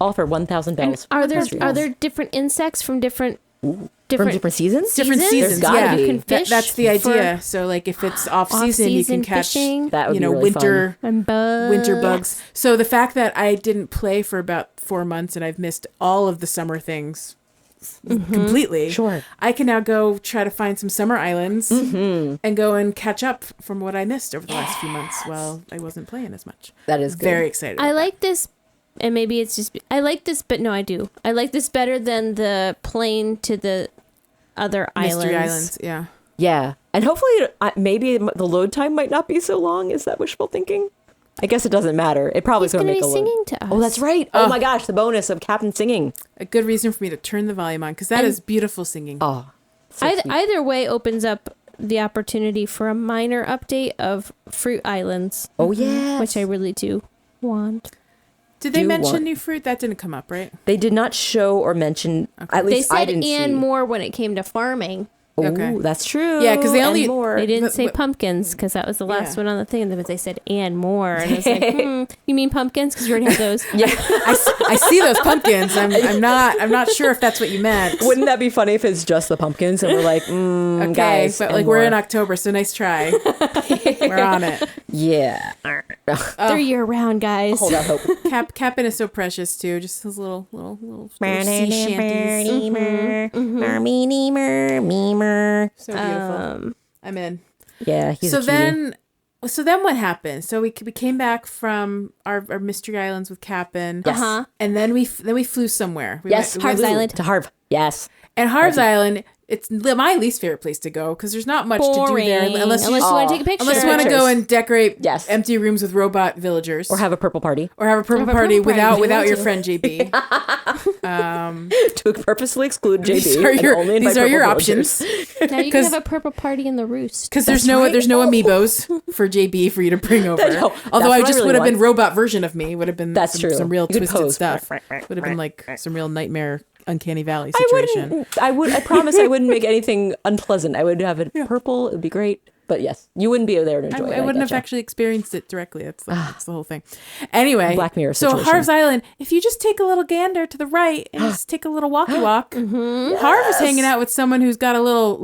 All for 1,000 And bells. are there Mystery are bells. there different insects from different From different seasons? Different Seasons? seasons. There's gotta Yeah, be. You can fish that's the for idea. So like if it's off season, you can off-season catch fishing That would you be know really winter and bugs. winter bugs. So the fact that I didn't play for about 4 months and I've missed all of the summer things completely. Sure. I can now go try to find some summer islands and go and catch up from what I missed over the last few months while I wasn't playing as much. That is good. Very excited. I about like this, and maybe it's just I like this, but no, I do. I like this better than the plane to the other that. Mystery islands. Islands. Yeah. Yeah. And hopefully, maybe the load time might not be so long. Is that wishful thinking? I guess it doesn't matter. It probably He's is going going to to make be a load. singing to us. Oh, that's right. Oh my gosh, the bonus of Kapp'n singing. A good reason for me to turn the volume on because that And- is beautiful singing. Oh. So Either, sweet. either way opens up the opportunity for a minor update of Fruit Islands. Oh, yeah. Which I really do Want. Did they Do mention want- new fruit? That didn't come up, right? They did not show or mention. At They least I said didn't and see. more when it came to farming. Ooh, Okay. that's true. Yeah, 'cause they And only- more. They didn't But- say but- pumpkins because that was the last Yeah. one on the thing. But they said and more, and I was like, you mean pumpkins? Because you already have those. Yeah. I see those pumpkins. I'm not sure if that's what you meant. Wouldn't that be funny if it's just the pumpkins and we're like, Okay, guys, but and like we're more. in October, so nice try. We're on it. Yeah. They're year round, guys. Hold out hope. Kapp'n is so precious too. Just his little sea shanties. So beautiful. I'm in. Yeah, he's So a cutie. then what happened? So we came back from our Mystery Islands with Kapp'n. Yes. Uh-huh. And then we flew somewhere. We Yes, went- Harv's we flew- Island. To Harv. Yes. And Harv's Island, it's my least favorite place to go because there's not much Boring. to do there unless you want to take a picture. unless you want to go and decorate Yes. empty rooms with robot villagers Or have a purple party. or have a purple Have a party purple party. without your Yeah. friend JB. To purposely exclude JB. These are and your, only invite these are your purple options villagers. Now you can 'Cause- have a purple party in the roost. because there's That's right. there's no amiibos for JB for you to bring over. know. That's Although what I I just really would have been want. robot version of me would have been That's true. some real You could twisted pose. stuff. Would have been like some real nightmare uncanny valley I situation. I promise I wouldn't make anything unpleasant. I would have it purple. It would be great. But yes, you wouldn't be there to enjoy it. I wouldn't have getcha. actually experienced it directly. That's the whole thing. Anyway, Black Mirror So situation. Harv's Island, if you just take a little gander to the right and just take a little walkie walk, Harv is hanging out with someone who's got a little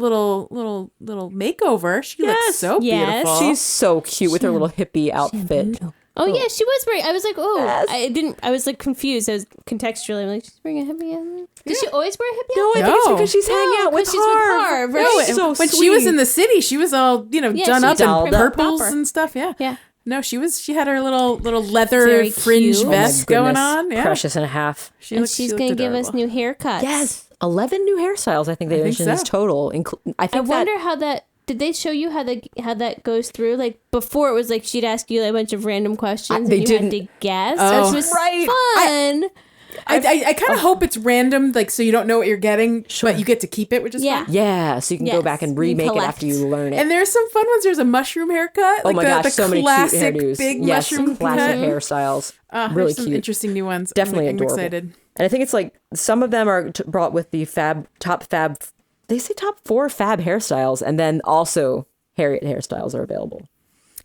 makeover. She looks so Yes. beautiful. She's so cute with her little hippie outfit. Oh yeah, she was wearing. I was like, oh, Yes. I was like confused. I was contextually. I'm like, she's wearing a hippie outfit. Does she always wear a hippie No, I outfit? think it's No. because she's hanging out with 'cause she's with Harv. Harv, right? No, She's so when she was sweet. in the city, she was all Yeah, done she up was in dolled up. purples Proper. and stuff. Yeah, Yeah. No, she had her little leather Very fringe cute. vest Oh my going goodness. on. Yeah, Precious and a half. And she's going to give us new haircuts. Yes, 11 new hairstyles. I think they think mentioned is so. total. I I think wonder how that. Did they show you how that goes through? Like before, it was like she'd ask you like, a bunch of random questions they and you didn't- had to guess. Oh. It was Right. fun. I kind of hope it's random, like so you don't know what you're getting, but you get to keep it, which is Yeah. fun. Yeah, so you can go Yes, back and you remake it collect. after you learn it. And there's some fun ones. There's a mushroom haircut. Oh my gosh, the so many cute classic hairdos. big Yes, mushroom classic cut. hairstyles. There's Really some cute. interesting new ones. Definitely I'm adorable. excited. And I think it's like some of them are brought with the top fab. They say top 4 fab hairstyles, and then also Harriet hairstyles are available.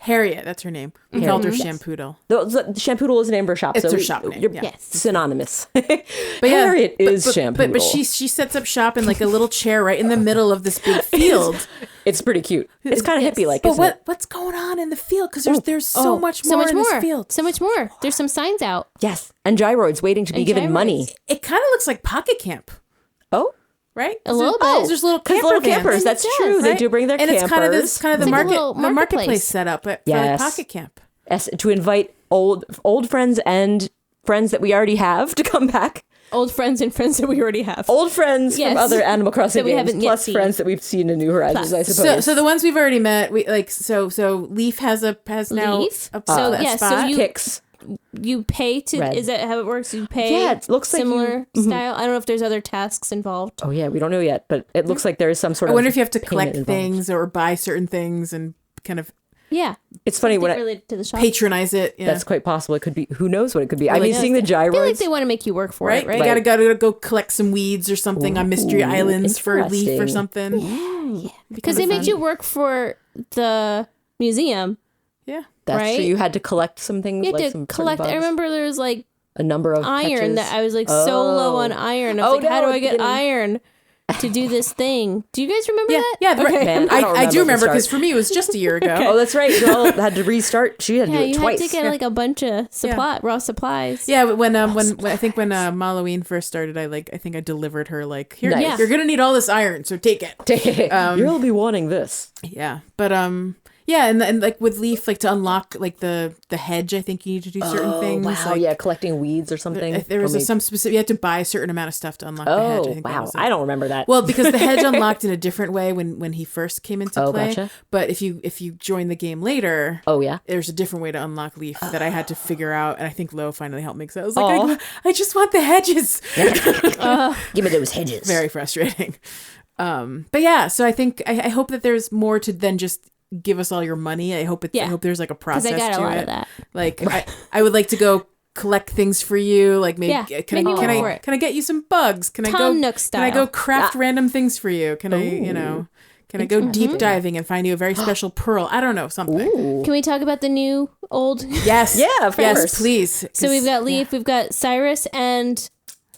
Harriet, that's her name. We called her Shampoodle. The Shampoodle is the name of her shop. It's so her shop name, You're yeah. Yes. synonymous. But Harriet is but, Shampoodle. But she sets up shop in like a little chair right in the middle of this big field. It's pretty cute. It's kind of hippie like. But what's going on in the field? Because there's so much more in this field. So much more. There's some signs out. Yes, and gyroids waiting to be And given gyroids. money. It kind of looks like Pocket Camp, Oh, right? A little Oh, bit. there's little because camper little vans. campers. That's Yes, true. They Right? do bring their and campers. it's kind of the It's like a little marketplace marketplace. setup for Yes. the Pocket Camp. To invite old friends and friends that we already have to come back. Old friends and friends that we already have. Old friends Yes. from other Animal Crossing That we games, haven't yet plus seen. friends that we've seen in New Horizons, I suppose. So the ones we've already met, we like so Leaf has now Leaf? a So, a yeah, so spot. you- Kicks. You pay to. Red. Is that how it works? You pay. Yeah, it looks like similar style. I don't know if there's other tasks involved. Oh yeah, we don't know yet, but it looks like there is some sort I of. wonder if you have to payment collect involved. things or buy certain things and kind of Yeah. It's funny when related to the shop. patronize it. Yeah. that's quite possible. It could be. Who knows what it could be? I mean, like- seeing the I feel like gyroids. they want to make you work for right? it, right? You gotta go collect some weeds or something on Mystery Islands for Leaf or interesting. something. Because they made you work for the museum. Yeah. That's right? true. You had to collect some things. You like had some to certain collect. I bugs. remember there was like a number of iron catches. that I was like so low on iron. I was Oh, like, how no, do I at the get beginning. iron to do this thing? Do you guys remember Yeah, that? yeah. the- Okay. Man, I don't I do remember remember the because start. for me it was just a year ago. Oh, that's right. Girl had to restart. She had to Yeah, do it you twice. had to get like a bunch of raw supplies. Yeah, but when I think when Halloween first started, I think I delivered her like here Nice. you're gonna need all this iron, so take it. You'll be wanting this. Yeah, but yeah, and like with Leaf, like to unlock like the hedge, I think you need to do certain things. Wow. Like, Yeah, collecting weeds or something. there was Or maybe- some specific. You had to buy a certain amount of stuff to unlock the hedge. I Oh think that wow! was it. I don't remember that. Well, because the hedge unlocked in a different way when he first came into Oh, play. gotcha. But if you join the game later, oh yeah. there's a different way to unlock Leaf that I had to figure out, and I think Lo finally helped me. So I was like, Aw. I just want the hedges. Give me those hedges. Very frustrating. But yeah, so I think I hope that there's more to than just give us all your money. I hope I hope there's like a process because I got to a lot it. of that. Like I would like to go collect things for you. Like maybe can I get you some bugs? Can Tom Nook Can I go style. craft random things for you? Can I go deep diving and find you a very special pearl? I don't know, something. Ooh. Can we talk about the new old? Yes. Yeah, of yes, course. please. So we've got Leaf, we've got Cyrus, and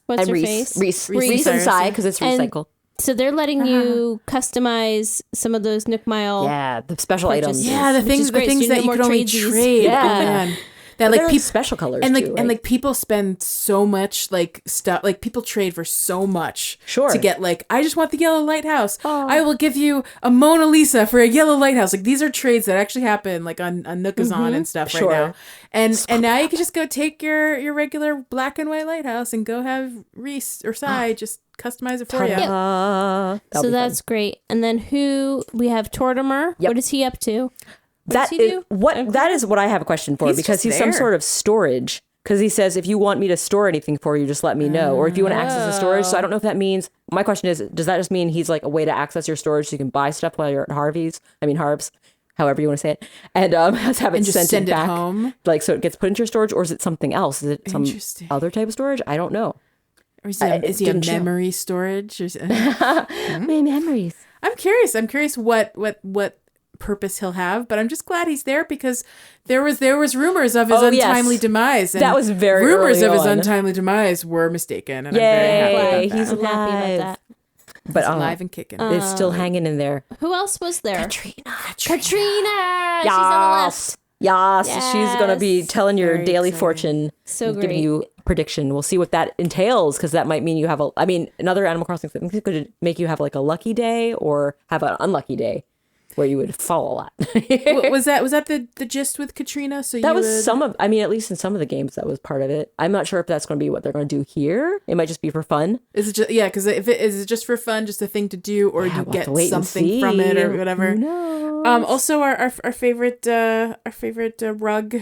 what's her face? Reese Reese and and Sai, because it's And- recycle. So they're letting you customize some of those Nook Mile. Yeah, the special Purchases. items. Yeah, the Which is things great, so you that no you more could only tradesies. trade. Yeah. Oh man. That Like like special colors and like too, right? and like people spend so much like stuff, like people trade for so much Sure. to get like, I just want the yellow lighthouse. I will give you a Mona Lisa for a yellow lighthouse. Like these are trades that actually happen like on Nookazon and stuff Sure. right now. And now you can just go take your regular black and white lighthouse and go have Reese or Sai just customize it for you. So that's great. And then we have Tortimer. Yep. What is he up to? That does he is do? that is what I have a question for, He's because just he's some there. sort of storage. Because he says, if you want me to store anything for you, just let me know. Or if you want to access the storage. So I don't know if that means, my question is, does that just mean he's like a way to access your storage so you can buy stuff while you're at Harbs, however you want to say it, and have it And just sent send it back, home? like so it gets put into your storage, or is it something else? Is it some Interesting. other type of storage? I don't know. Or is he a didn't show. memory storage? Or My memories. I'm curious what purpose he'll have, but I'm just glad he's there because there was rumors of his Oh, yes. untimely demise. And That was very rumors early of his on. untimely demise were mistaken, and Yay, I'm very happy about that. he's I'm happy alive. about that. But He's alive and kicking. it's still hanging in there. Who else was there? Katrina. Katrina. She's on the left. Yes, she's gonna be Yes. telling your Very daily exciting. fortune, So and giving great. you prediction. We'll see what that entails, because that might mean you have another Animal Crossing thing could make you have like a lucky day or have an unlucky day where you would fall a lot. Was that the gist with Katrina? So That you was would... at least in some of the games, that was part of it. I'm not sure if that's going to be what they're going to do here. It might just be for fun. Is it just because is it just for fun, just a thing to do, or do you we'll have get to wait and something from it or whatever? Who knows? Also our favorite rug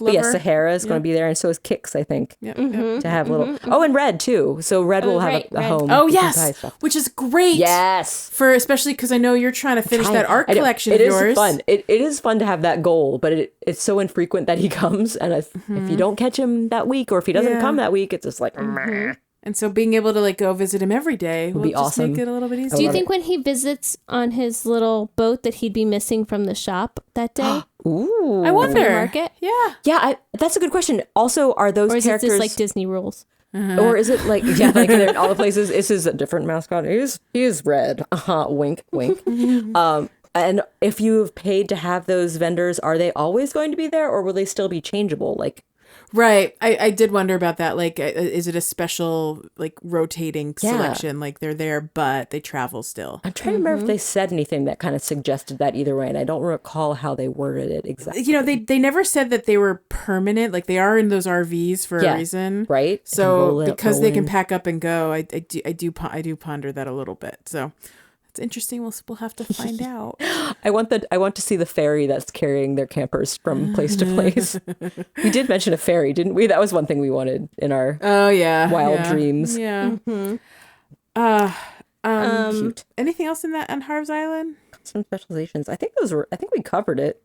lover. Yes, Sahara is going to be there, and so is Kix, I think. Yep, Mm-hmm. yep. To have little. Oh, and Red too. So Red will have right, a Red. home. Oh you can buy yes, stuff. which is great. Yes. For especially because I know you're trying to finish that art I know. collection It of is yours. fun. It is fun to have that goal, but it's so infrequent that he comes, and if you don't catch him that week, or if he doesn't Yeah. come that week, it's just like meh. And so being able to like go visit him every day will be just awesome. make it a little bit easier. Do you love think when he visits on his little boat that he'd be missing from the shop that day? Ooh. I wonder. market? Yeah. Yeah, that's a good question. Also, are those Or is it characters just like Disney rules? or is it like like they're in all the places? This is a different mascot. He is red. Wink, wink. And if you've paid to have those vendors, are they always going to be there, or will they still be changeable? Like, Right. I did wonder about that. Like, is it a special like rotating Yeah. selection? Like they're there, but they travel still. I'm trying to remember if they said anything that kind of suggested that either way, and I don't recall how they worded it exactly. You know, they never said that they were permanent. Like they are in those RVs for a reason, right? So because they can pack. pack up and go, I do ponder that a little bit. So it's interesting. We'll have to find out. I want to see the ferry that's carrying their campers from place to place. We did mention a ferry, didn't we? That was one thing we wanted in our Oh yeah, wild yeah. dreams. Yeah. Cute. Anything else in that on Harv's Island? Some specializations. I think we covered it.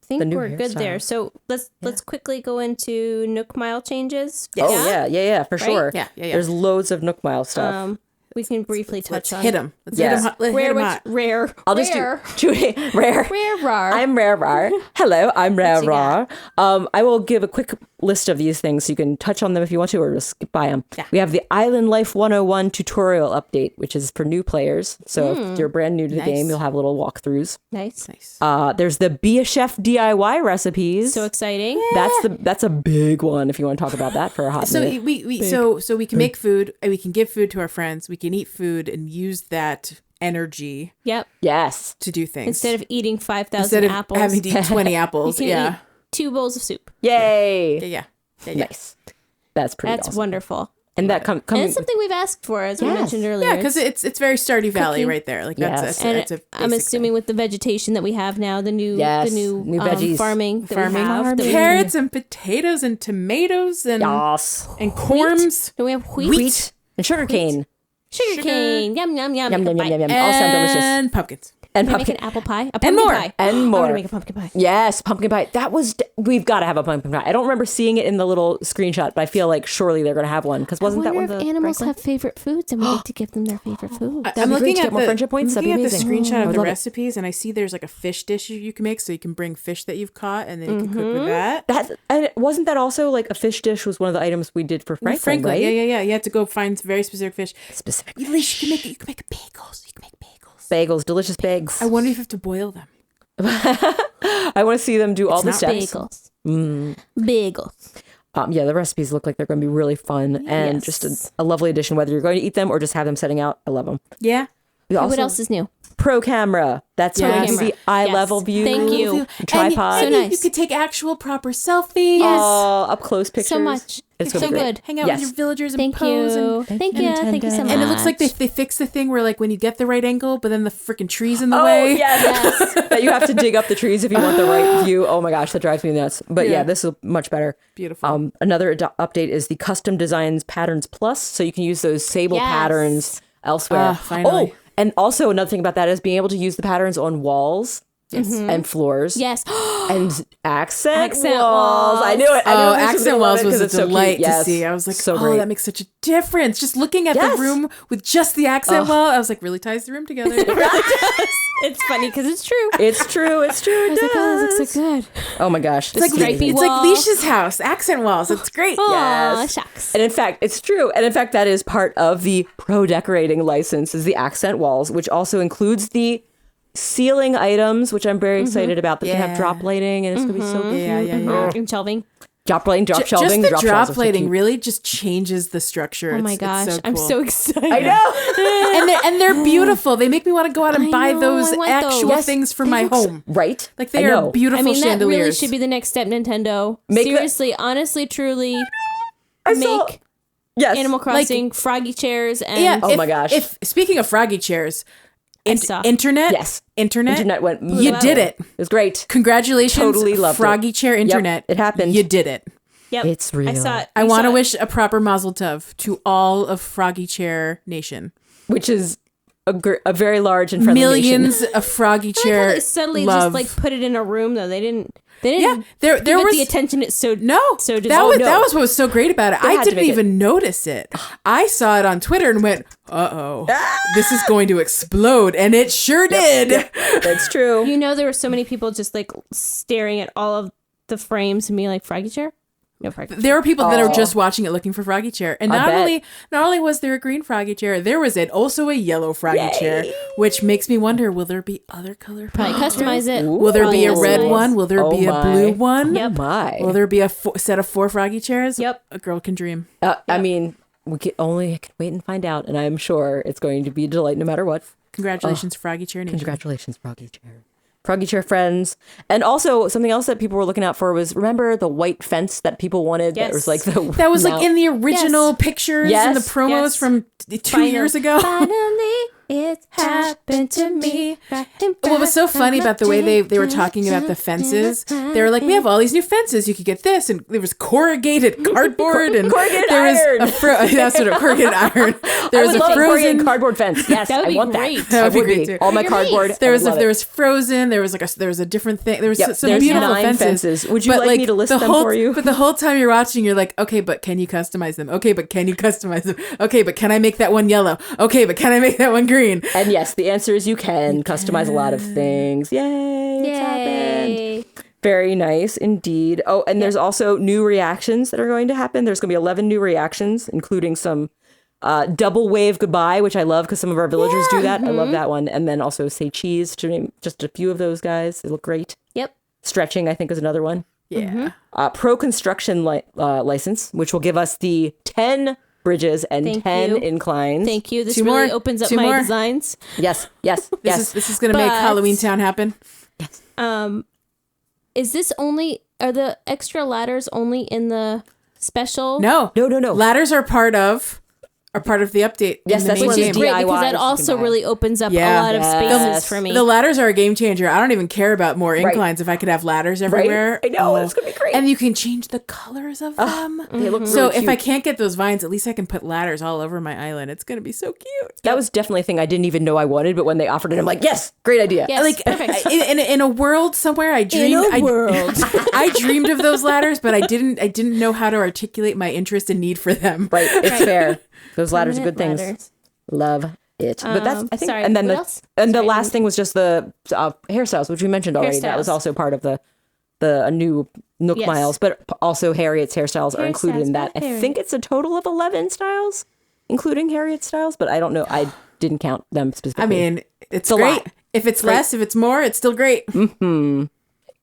I think The new we're good there. hairstyle. So let's quickly go into Nook Mile changes. Oh yeah, for sure. Yeah. There's loads of Nook Mile stuff. We can briefly touch Let's on hit him. Let's Yeah. hit him. Let's hit Rare, him which, hot. rare. I'll just rare, do rare. rare, rar. I'm Rare Rar. Hello, I'm Rare you Rar. I will give a quick list of these things so you can touch on them if you want to, or just skip by them. Yeah. We have the Island Life 101 tutorial update, which is for new players. So if you're brand new to the Nice. game, you'll have little walkthroughs. Nice. There's the Be a Chef DIY recipes. So exciting. That's a big one if you want to talk about that for a hot So minute. we can make food and we can give food to our friends. We can eat food and use that energy Yep. Yes. to do things Instead of eating 5,000 Instead of apples, having to eat 20 you apples. can Yeah. eat 2 bowls of soup. Yay. Yeah. Nice. That's pretty That's awesome. wonderful. And that And coming it's something we've asked for, as we Yes. mentioned earlier. Yeah, because it's very Stardew Valley Cooking. right there. Like Yes. that's And that's a I'm basic assuming with the vegetation that we have now, the new New veggies. farming that Farming. we have. that thing. we- Carrots and potatoes and tomatoes and Yes. corns Do we have wheat? Wheat and sugarcane. Sugar cane. Yum, yum, yum. Yum, yum, yum, Bye. yum, yum. All sound delicious. and pumpkins. And Can I make pumpkin an apple pie? A pumpkin more. pie. And I more. want to make a pumpkin pie. Yes, pumpkin pie. We've got to have a pumpkin pie. I don't remember seeing it in the little screenshot, but I feel like surely they're going to have one because wasn't that I one wonder the if animals Franklin? have favorite foods and we get to give them their favorite food. That'd be great to get more friendship points. I'm That'd be looking at the amazing. screenshot I of would the love it. recipes, and I see there's like a fish dish you can make, so you can bring fish that you've caught, and then you can cook with that. And wasn't that also like a fish dish was one of the items we did for Franklin, right? Yeah. You had to go find very specific fish. Specific. At least you can make bagels. You can make bagels. Bagels, delicious bags. I wonder if you have to boil them. I want to see them do all the steps. Bagels. Bagels. Yeah, the recipes look like they're going to be really fun and Yes. just a lovely addition, whether you're going to eat them or just have them setting out. I love them. Yeah. What else is new? Pro camera. That's where you can see eye Yes. level view. Thank you. Tripod. And So you nice. could take actual proper selfies. Oh, up close pictures. So much. It's So gonna be great. good. Hang out Yes. with your villagers and Thank pose. you. Thank you. Thank you so much. And it looks like they fixed the thing where like when you get the right angle, but then the freaking tree's in the Oh, way. yes. That you have to dig up the trees if you want the right view. Oh my gosh, that drives me nuts. But yeah, Yeah. this is much better. Beautiful. Another update is the custom designs patterns plus, so you can use those sable Yes. patterns elsewhere. Finally. Oh, and also another thing about that is being able to use the patterns on walls and floors. Yes. And accent Accent walls. walls. I knew it. I knew Oh, it was accent gonna love walls it was 'cause a it's so cute. delight to Yes. see. I was like, so oh, great. that makes such a difference. Just looking at Yes. the room with just the accent wall, I was like, really ties the room together. It's funny because it's true. It's true. It's true. It I was like, oh, does. that looks so good. Oh my gosh. It's like stripy it's like wall. Leisha's house, accent walls. It's great. Aw, Yes. shucks. And in fact, it's true. And in fact, that is part of the pro decorating license is the accent walls, which also includes the ceiling items, which I'm very excited about that can have Yeah. drop lighting and it's going to be so cute. Yeah. And shelving. Drop lighting, drop Just shelving. the drop drop shelves are so lighting cute. really just changes the structure. Oh my gosh. I'm cool. so excited. I know. and they're beautiful. They make me want to go out and I buy know, those I want actual those. Yes, things for they my look home. Right? Like they I are know. beautiful I mean, that chandeliers. really should be the next step, Nintendo. Make that- Seriously, honestly, truly, I saw- make Yes. Animal Crossing froggy chairs and Yeah. Oh my gosh. If speaking of froggy chairs, saw. internet. Yes. Internet. Internet went. You Wow. did it. It was great. Congratulations, Totally loved it. froggy chair internet. it happened. You did it. Yep. It's real. I saw it. I We want to saw it. wish a proper mazel tov to all of Froggy Chair Nation. Which is a very large and friendly Millions nation. of Froggy I like how Chair they suddenly love. just like put it in a room though. They didn't. Yeah, there give it was the attention it so no. so that deserved. was no. that was what was so great about it. They I had to didn't make even notice it. I saw it on Twitter and went, "Uh-oh, this is going to explode," and it sure did. That's true. You know, there were so many people just like staring at all of the frames and being like, "Froggy chair? No froggy." There were people that are just watching it looking for Froggy Chair, and I not bet. only was there a green Froggy Chair, there was also a yellow Froggy Chair, which makes me wonder: will there be other color? Probably customize it. Will there be a Probably red customize. one? Will there Oh be a my. blue one? Yep. My. Will there be a set of 4 Froggy Chairs? Yep. A girl can dream. I mean, we can only wait and find out, and I'm sure it's going to be a delight no matter what. Congratulations, Froggy Chair Nation. Congratulations, Froggy Chair. Froggy Chair friends. And also, something else that people were looking out for was, remember the white fence that people wanted? Yes. That was like the... That was like now- in the original Yes. pictures Yes. and the promos Yes. from 2 years ago. Finally, it happened to me. What was so funny about the way they were talking about the fences, they were like, we have all these new fences. You could get this. And there was corrugated cardboard. And Corrugated there iron. was that's what corrugated iron. There I was would a love a corrugated frozen. cardboard fence. Yes, That would I be want great. that. That would I be would great be. too. All my Your base. cardboard. There I was would love there it. was frozen. There was a different thing. There was Yep, some there's beautiful 9 fences. Would you But, like me to list the them whole, for you? But the whole time you're watching, you're like, okay, but can you customize them? Okay, but can you customize them? Okay, but can I make that one yellow? Okay, but can I make that one green? And yes, the answer is you can customize a lot of things. Yay! It's happened. Yay. Very nice indeed. Oh, and there's also new reactions that are going to happen. There's going to be 11 new reactions, including some double wave goodbye, which I love because some of our villagers do that. I love that one. And then also say cheese, to name just a few of those guys. They look great. Yep. Stretching, I think, is another one. Yeah. Pro construction license, which will give us the 10 bridges and Thank 10 you. inclines. Thank you. This 2 really more. opens up 2 my more. designs. Yes, yes, yes. This is gonna make But- Halloween Town happen. Is this only? Are the extra ladders only in the special? No. No. Ladders are part of are part of the update. Yes, in the that's main one of Which the is game. great DIYs because you that can also buy. really opens up Yeah. a lot of spaces for me. The ladders are a game changer. I don't even care about more inclines if I could have ladders everywhere. I know, it's gonna be great. And you can change the colors of them. They look So really if I cute. can't get those vines, at least I can put ladders all over my island. It's gonna be so cute. That was definitely a thing I didn't even know I wanted, but when they offered it, I'm like, yes, great idea. Yes, Like perfect. in a world somewhere, I dreamed. I dreamed of those ladders, but I didn't know how to articulate my interest and need for them. Right, it's fair. Those ladders are Permanent good things. ladders. Love it. But that's I think, sorry, and then what the else? the last thing was just the hairstyles, which we mentioned already. That was Hairstyles. also part of the new Nook Yes. Miles, but also Harriet's hairstyles are included in that. Hairstyles by I think it's a total of 11 styles, including Harriet's styles, but I don't know. I didn't count them specifically. I mean, it's a great. lot. If it's less, if it's more, it's still great. 100%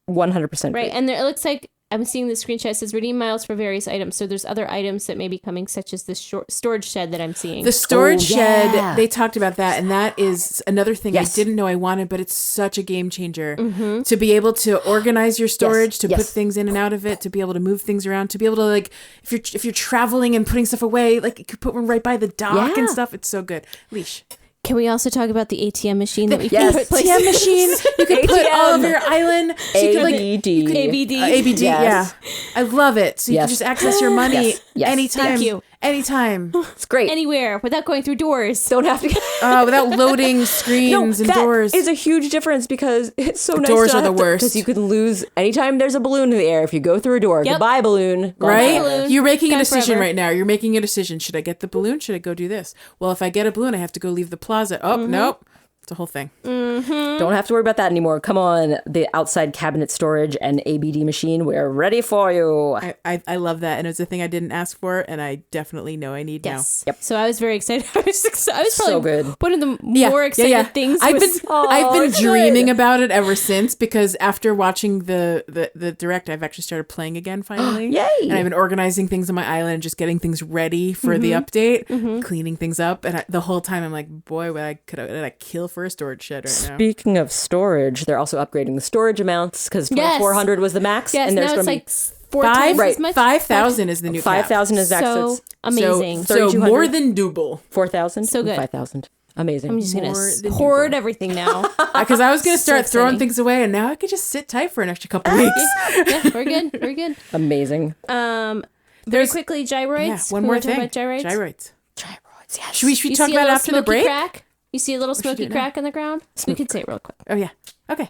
Right, great. and there, it looks like I'm seeing the screenshot. It says redeem miles for various items. So there's other items that may be coming, such as this storage shed that I'm seeing. The storage yeah. shed, they talked about that, and that is another thing Yes. I didn't know I wanted, but it's such a game changer to be able to organize your storage, to put Yes. things in and out of it, to be able to move things around, to be able to like if you're traveling and putting stuff away, like you could put one right by the dock Yeah. and stuff. It's so good. Leash. Can we also talk about the ATM machine that we Yes. can put places? ATM machine. You can put all of your island. So you could, like, ABD. ABD. ABD, Yes. yeah. I love it. So you Yes. can just access your money Yes. Yes. anytime. Thank you. Anytime. It's great. Anywhere without going through doors. Don't have to. Without loading screens and that doors. is a huge difference because it's so nice. Doors are the worst. Because you can lose anytime there's a balloon in the air. If you go through a door, Yep. goodbye balloon. Gone Right? forever. balloon. You're making a Gone decision forever. right now. You're making a decision. Should I get the balloon? Should I go do this? Well, if I get a balloon, I have to go leave the plaza. Oh, nope. It's a whole thing. Don't have to worry about that anymore. Come on, the outside cabinet storage and ABD machine. We're ready for you. I love that. And it was a thing I didn't ask for, and I definitely know I need Yes. Yep. So I was very excited. I was probably So good. one of the now. more excited things. I've was- been dreaming about it ever since because after watching the direct, I've actually started playing again finally. Yay. And I've been organizing things on my island, just getting things ready for the update, cleaning things up. And the whole time I'm like, boy, what did I kill for a storage shed right now? Speaking of storage, they're also upgrading the storage amounts because Yes. 400 was the max. yes, and there's now it's going like to 4 Five, times right, as much. 5,000 is the new be 5,000 is So access. amazing. So 3,200. more than double. 4,000. So good. 5,000. Amazing. I'm just more gonna than hoard everything now. Because I was going to So start throwing exciting. things away, and now I could just sit tight for an extra couple weeks. Yeah, we're good. We're good. Amazing. Very There's quickly, gyroids. yeah, one Can we more talk thing. about gyroids. Gyroids. Gyroids, yes. Should we You talk see a about it little after the smoky break? crack? You see a little should smoky do it now. crack in the ground? We could say it real quick. Oh yeah. Okay.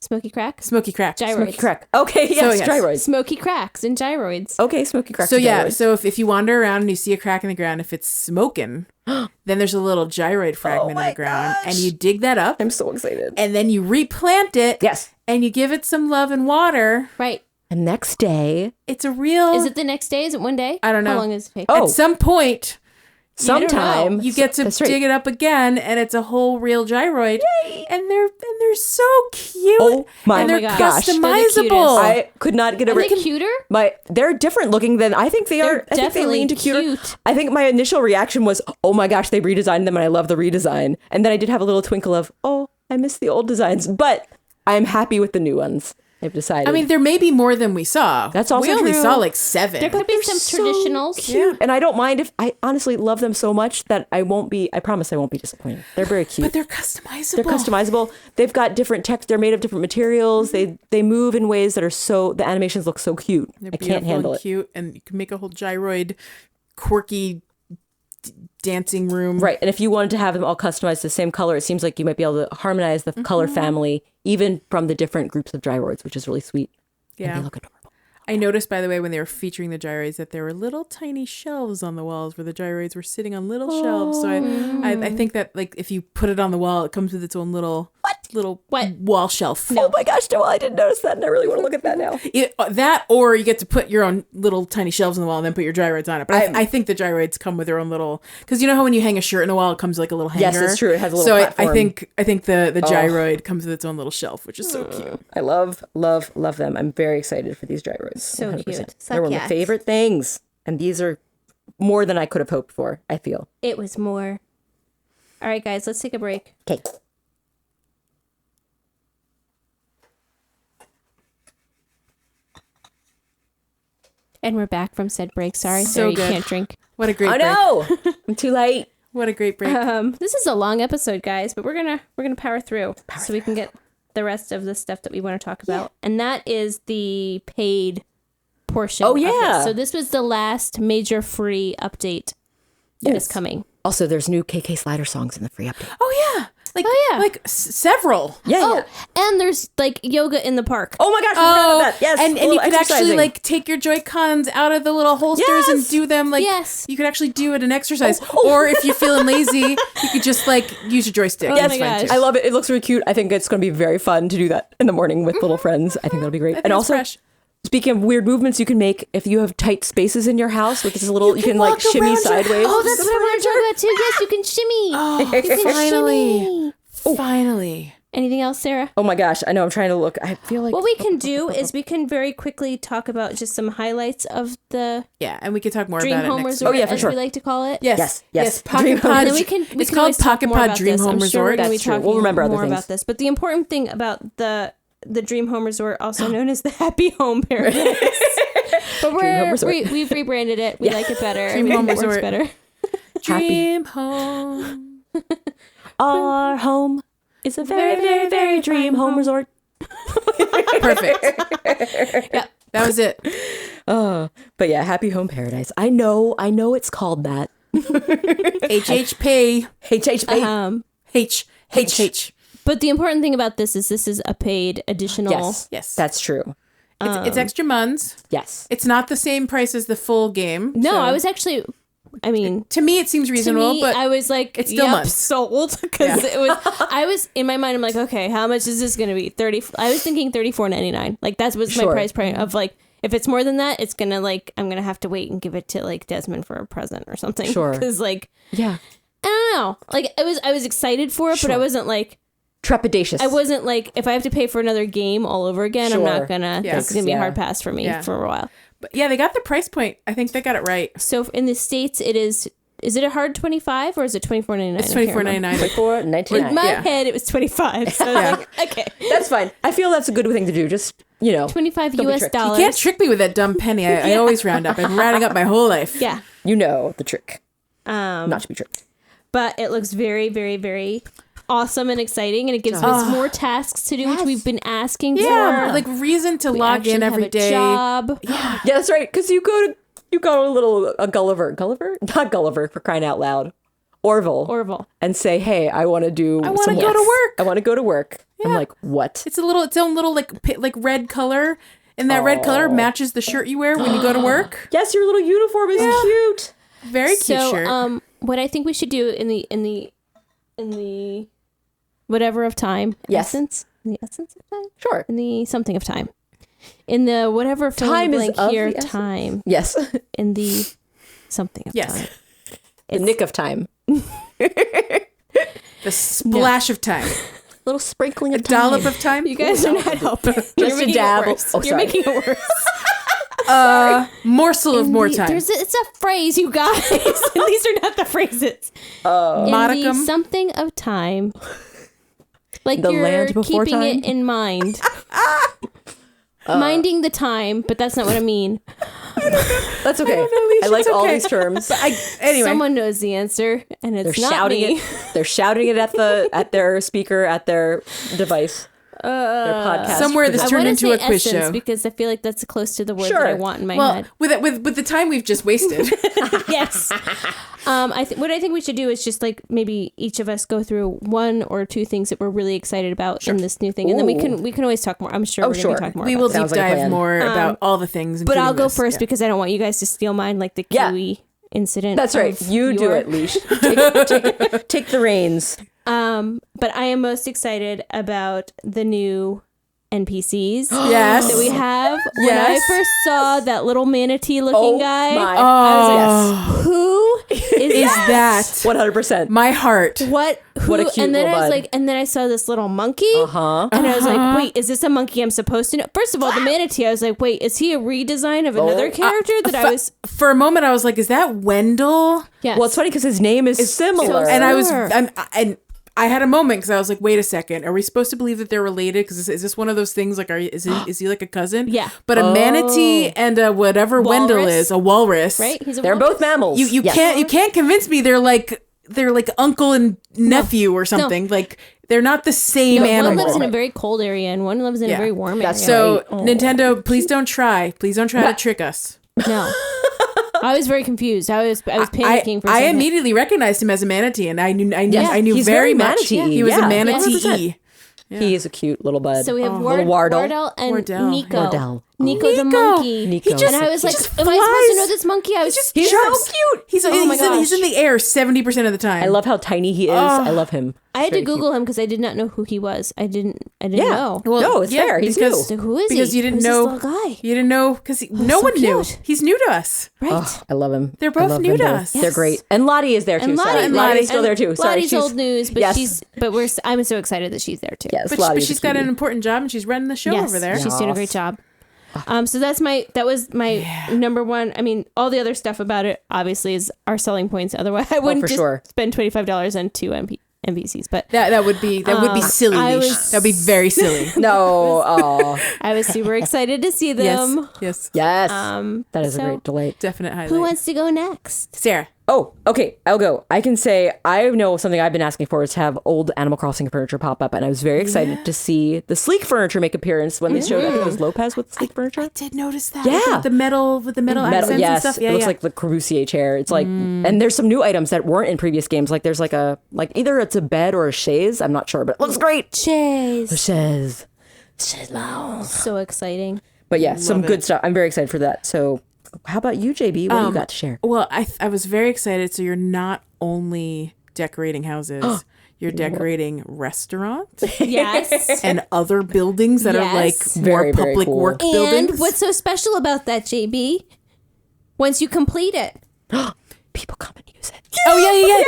Smoky crack. Smoky crack. Gyroids. Smoky crack. Okay, yes, So, yes. gyroids. Smoky cracks and gyroids. Okay, smoky crack. So yeah, gyroids. so if you wander around and you see a crack in the ground, if it's smoking, then there's a little gyroid fragment in my the ground, and gosh. you dig that up, I'm so excited. and then you replant it. Yes. And you give it some love and water. Right. The next day, It's a real. Is it the next day? Is it one day? I don't know. How long does it take? Oh. At some point, sometime you get to That's right. dig it up again, and it's a whole real gyroid. And they're so cute. Oh my and they're gosh. They're the customizable. I could not get Are over they cuter? they're different looking than I think they They're are. I think they lean to cuter. definitely cute. I think my initial reaction was, oh my gosh, they redesigned them and I love the redesign. And then I did have a little twinkle of, oh, I miss the old designs. But I'm happy with the new ones. I've decided. I mean, there may be more than we saw. That's also we only true. saw like 7. There could be some traditionals. cute. And I don't mind if I honestly love them so much that I promise I won't be disappointed. They're very cute. But they're customizable. They're customizable. They've got different text. They're made of different materials. They move in ways that are the animations look so cute. They're I can't beautiful handle and it. cute, and you can make a whole gyroid, quirky dancing room. Right. And if you wanted to have them all customized the same color, it seems like you might be able to harmonize the color family, even from the different groups of gyroids, which is really sweet. Yeah. And they look adorable. I noticed, by the way, when they were featuring the gyroids, that there were little tiny shelves on the walls where the gyroids were sitting on little shelves. So I think that like if you put it on the wall, it comes with its own little wall shelf. Oh my gosh, Noelle, I didn't notice that, and I really want to look at that now. That, or you get to put your own little tiny shelves on the wall and then put your gyroids on it. But I think the gyroids come with their own little, because you know how when you hang a shirt in a wall, it comes like a little hanger. Yes, it's true. It has a little so platform. I think the gyroid comes with its own little shelf, which is so cute. I love them. I'm very excited for these gyroids. So 100%. cute. They're one of my Suckyaks. favorite things. And these are more than I could have hoped for, I feel. It was more. All right, guys, let's take a break. Okay. And we're back from said break. Sorry, So you good. can't drink. What a great I break. know. I'm too late. What a great break. This is a long episode, guys, but we're gonna power through so we can get the rest of the stuff that we want to talk about, and that is the paid portion. Oh, of yeah. this. So this was the last major free update that is coming. Also, there's new KK Slider songs in the free update. Oh yeah. Like several. Yeah. Oh, and there's like yoga in the park. Oh my gosh, I forgot about that. Yes. and you could actually like take your Joy-Cons out of the little holsters and do them like Yes. you could actually do it an exercise. Or if you're feeling lazy, you could just like use your joystick. Oh That's my fine, gosh. too. I love it. It looks really cute. I think it's going to be very fun to do that in the morning with little friends. I think that'll be great. think And it's also, fresh. speaking of weird movements you can make, if you have tight spaces in your house, which is a little, you can like walk shimmy around your sideways. Oh, that's what I want to talk about too. Yes, you can shimmy. You can Finally. shimmy. Finally. Anything else, Sarah? Oh my gosh, I know. I'm trying to look. I feel like What we can do is we can very quickly talk about just some highlights of the Yeah, and we could talk more Dream about it Home next Resort, Oh, yeah, for as sure. we like to call it. Yes. Pocket Dream Pod. Home. And then we can It's called always talk Pocket more Pod about Dream this. Home I'm sure we're Resort. going to be That's true. talking We'll remember other more things. about this. But the important thing about the Dream Home Resort, also known as the Happy Home Paradise, but Home Resort. we've rebranded it. We like it better. Dream I mean, Home it works Resort. better. Dream Home. our home is a very, very, very dream home resort. Perfect. Yeah. That was it. But yeah, Happy Home Paradise. I know it's called that. HHP. HHP. H. But the important thing about this is a paid additional. Yes. That's true. It's extra months. Yes. It's not the same price as the full game. No, so I was actually. I mean, to me it seems to reasonable, me, but I was like, it's still yep, months. sold because it was. I was in my mind. I'm like, okay, how much is this going to be? 30. I was thinking $34.99. Like that was my Sure. price point of like. If it's more than that, it's gonna like I'm gonna have to wait and give it to like Desmond for a present or something. Sure. Because like Yeah. I don't know. Like I was excited for it, but I Sure. wasn't like Trepidatious. I wasn't like if I have to pay for another game all over again, I'm Sure. not gonna. Yeah. It's gonna be a Yeah. hard pass for me Yeah. for a while. But yeah, they got the price point. I think they got it right. So in the States, it is. Is it a hard 25 or is it $24.99? It's $24.99. For 99. In my Yeah. head, it was 25. So I was like, okay, That's fine. I feel that's a good thing to do. Just, 25 Don't be US tricked. dollars. You can't trick me with that dumb penny. I always round up. I've been rounding up my whole life. Yeah, you know the trick. Not to be tricked. but it looks very, very, very awesome and exciting, and it gives us more tasks to do, which we've been asking Yeah, for. like reason to We log actually in have every a day. Job. Yeah, that's right. Because you go to a Gulliver, not Gulliver for crying out loud, Orville, and say, "Hey, I want to do. I want to some go to work. I want to go to work." I'm like, "What?" It's its own little like red color, and that red color matches the shirt you wear when you go to work. Yes, your little uniform is cute. Very cute So, shirt. what I think we should do in the whatever of time, Yes. essence, in the essence of time, Sure. in the something of time, in the whatever fill in Time the is blank of here, the essence. time, Yes. in the something of Yes. time. The nick of time. The splash of time. Little sprinkling A of time. dollop of time. You guys are not helping. You're a making dab. it worse. Oh, You're sorry. making it worse. Morsel of more time. It's a phrase, you guys. And these are not the phrases. In the Modicum. something of time. Like The you're land before keeping time? it in mind. Minding the time, but that's not what I mean. That's okay. Leash, I like it's all okay. these terms. Anyway, Someone knows the answer, and it's They're not shouting me. it. They're shouting it at their speaker, at their device, their podcast. somewhere this I turned want to into say a quiz essence show. because I feel like that's close to the word Sure. that I want in my Well, head. with the time we've just wasted. Yes. What I think we should do is just like maybe each of us go through one or two things that we're really excited about in this new thing, and then we can always talk more. I'm sure we're sure. gonna talk more. We about will that. Sounds deep like a dive plan. more about all the things. But I'll including go this. first Yeah. because I don't want you guys to steal mine, like the Yeah. Kiwi incident. That's right. of You do your- it, Leash. Take the reins. But I am most excited about the new NPCs Yes. that we have. When Yes. I first saw that little manatee looking guy, my. I was like, who Is that 100%. my heart? what? Who? What a cute and then little I was bud. like, and then I saw this little monkey. Uh-huh. And I was like, wait, is this a monkey I'm supposed to know? First of all, the manatee, I was like, wait, is he a redesign of another character that I was... For a moment, I was like, "Is that Wendell?" Yes. Well, it's funny because his name is similar. And I was, Sure. and I had a moment because I was like, wait a second, are we supposed to believe that they're related? Because is this one of those things like, is he like a cousin? Yeah. But a manatee and a whatever Walrus. Wendell is, a walrus. Right? They're both mammals. You can't convince me they're like uncle and nephew or something. Like they're not the same animal. One lives in a very cold area and one lives in a very warm area. So Nintendo, please don't try to trick us. No. I was very confused. I was panicking for a I second. immediately recognized him as a manatee, and I knew he's very very much manatee-y. he was a Yeah, manatee. He is a cute little bud. So we have little Wardell and Wardell. Nico. Wardell. Nico the monkey. Nico. And I was like, am I supposed to know this monkey? I was just He's so cute. He's in the air 70% of the time. I love how tiny he is. I love him. I had to Google him because I did not know who he was. I didn't know. Well, no, it's fair. He's new. So who is he? Because you didn't Who's know. this little guy? You didn't know because no one knew. cute. He's new to us. Right. Oh, I love him. They're I both love new them to both. us. They're Yes. great. And Lottie is there too. And Lottie, Lottie's still there too. Sorry, Lottie's old news, but Yes. I'm so excited that she's there too. Yes, But Lottie's she's a got cutie. an important job and she's running the show Yes, over there. she's doing a great job. So that was my number one. I mean, all the other stuff about it obviously is our selling points. Otherwise, I wouldn't for just sure. spend $25 on two MVCs. But That would be silly. That would be very silly. No. Oh. I was super excited to see them. Yes. Yes. That is a so- great delight. Definite highlight. Who wants to go next? Sarah. Oh, okay. I'll go. I can say I know something I've been asking for is to have old Animal Crossing furniture pop up, and I was very excited to see the sleek furniture make appearance when they showed. I think it was Lopez with sleek furniture. I did notice that. Yeah. With the metal accents and yes, stuff. Yeah, it looks like the Corbusier chair. It's like, and there's some new items that weren't in previous games. Like there's like either it's a bed or a chaise. I'm not sure, but it looks great. Chase. A chaise. Chaise. So exciting. But yeah, some good stuff. I'm very excited for that. So, how about you, JB? What do you got to share? Well, I was very excited. So you're not only decorating houses, you're decorating restaurants Yes. and other buildings that are like Yes. more Very, very public cool. work And buildings. what's so special about that, JB? Once you complete it. People come and use it. Oh yeah.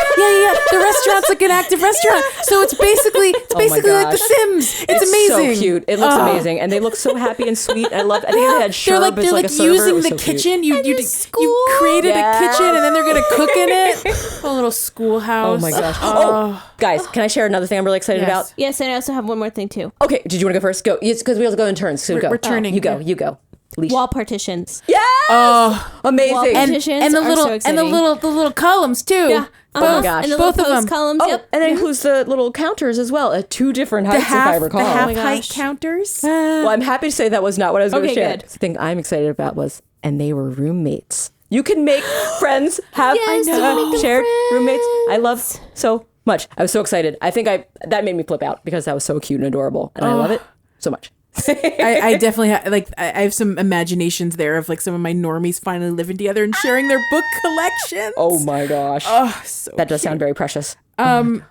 The restaurant's like an active restaurant, so it's basically like The gosh. Sims. It's amazing. So cute. It looks amazing, and they look so happy and sweet. I love. I think they had Sherb They're as like a server. It using was the so cute. kitchen. You school. created Yes. a kitchen and then they're gonna cook in it. A little schoolhouse. Oh my gosh. Oh, guys, can I share another thing I'm really excited Yes. about? Yes, and I also have one more thing too. Okay, did you want to go first? Go. It's because we have to go in turns. So go. We're turning. You go. You go. Leash. Wall partitions. Yes. Oh, Amazing. Wall partitions and the are little so exciting. the little columns too. Yeah. Oh my gosh. And the Both little of post them. columns. Oh, Yep. and that includes the little counters as well at two different heights, if I recall. the half my height gosh. counters. Well, I'm happy to say that was not what I was going to Okay, share. good. The thing I'm excited about was, and they were roommates. You can make friends, have Yes, you can make them shared friends. roommates. I love so much. I was so excited. I think that made me flip out because that was so cute and adorable, and I love it so much. I definitely I have some imaginations there of like some of my normies finally living together and sharing their book collections. Oh my gosh, Oh, so that does sound very precious. Oh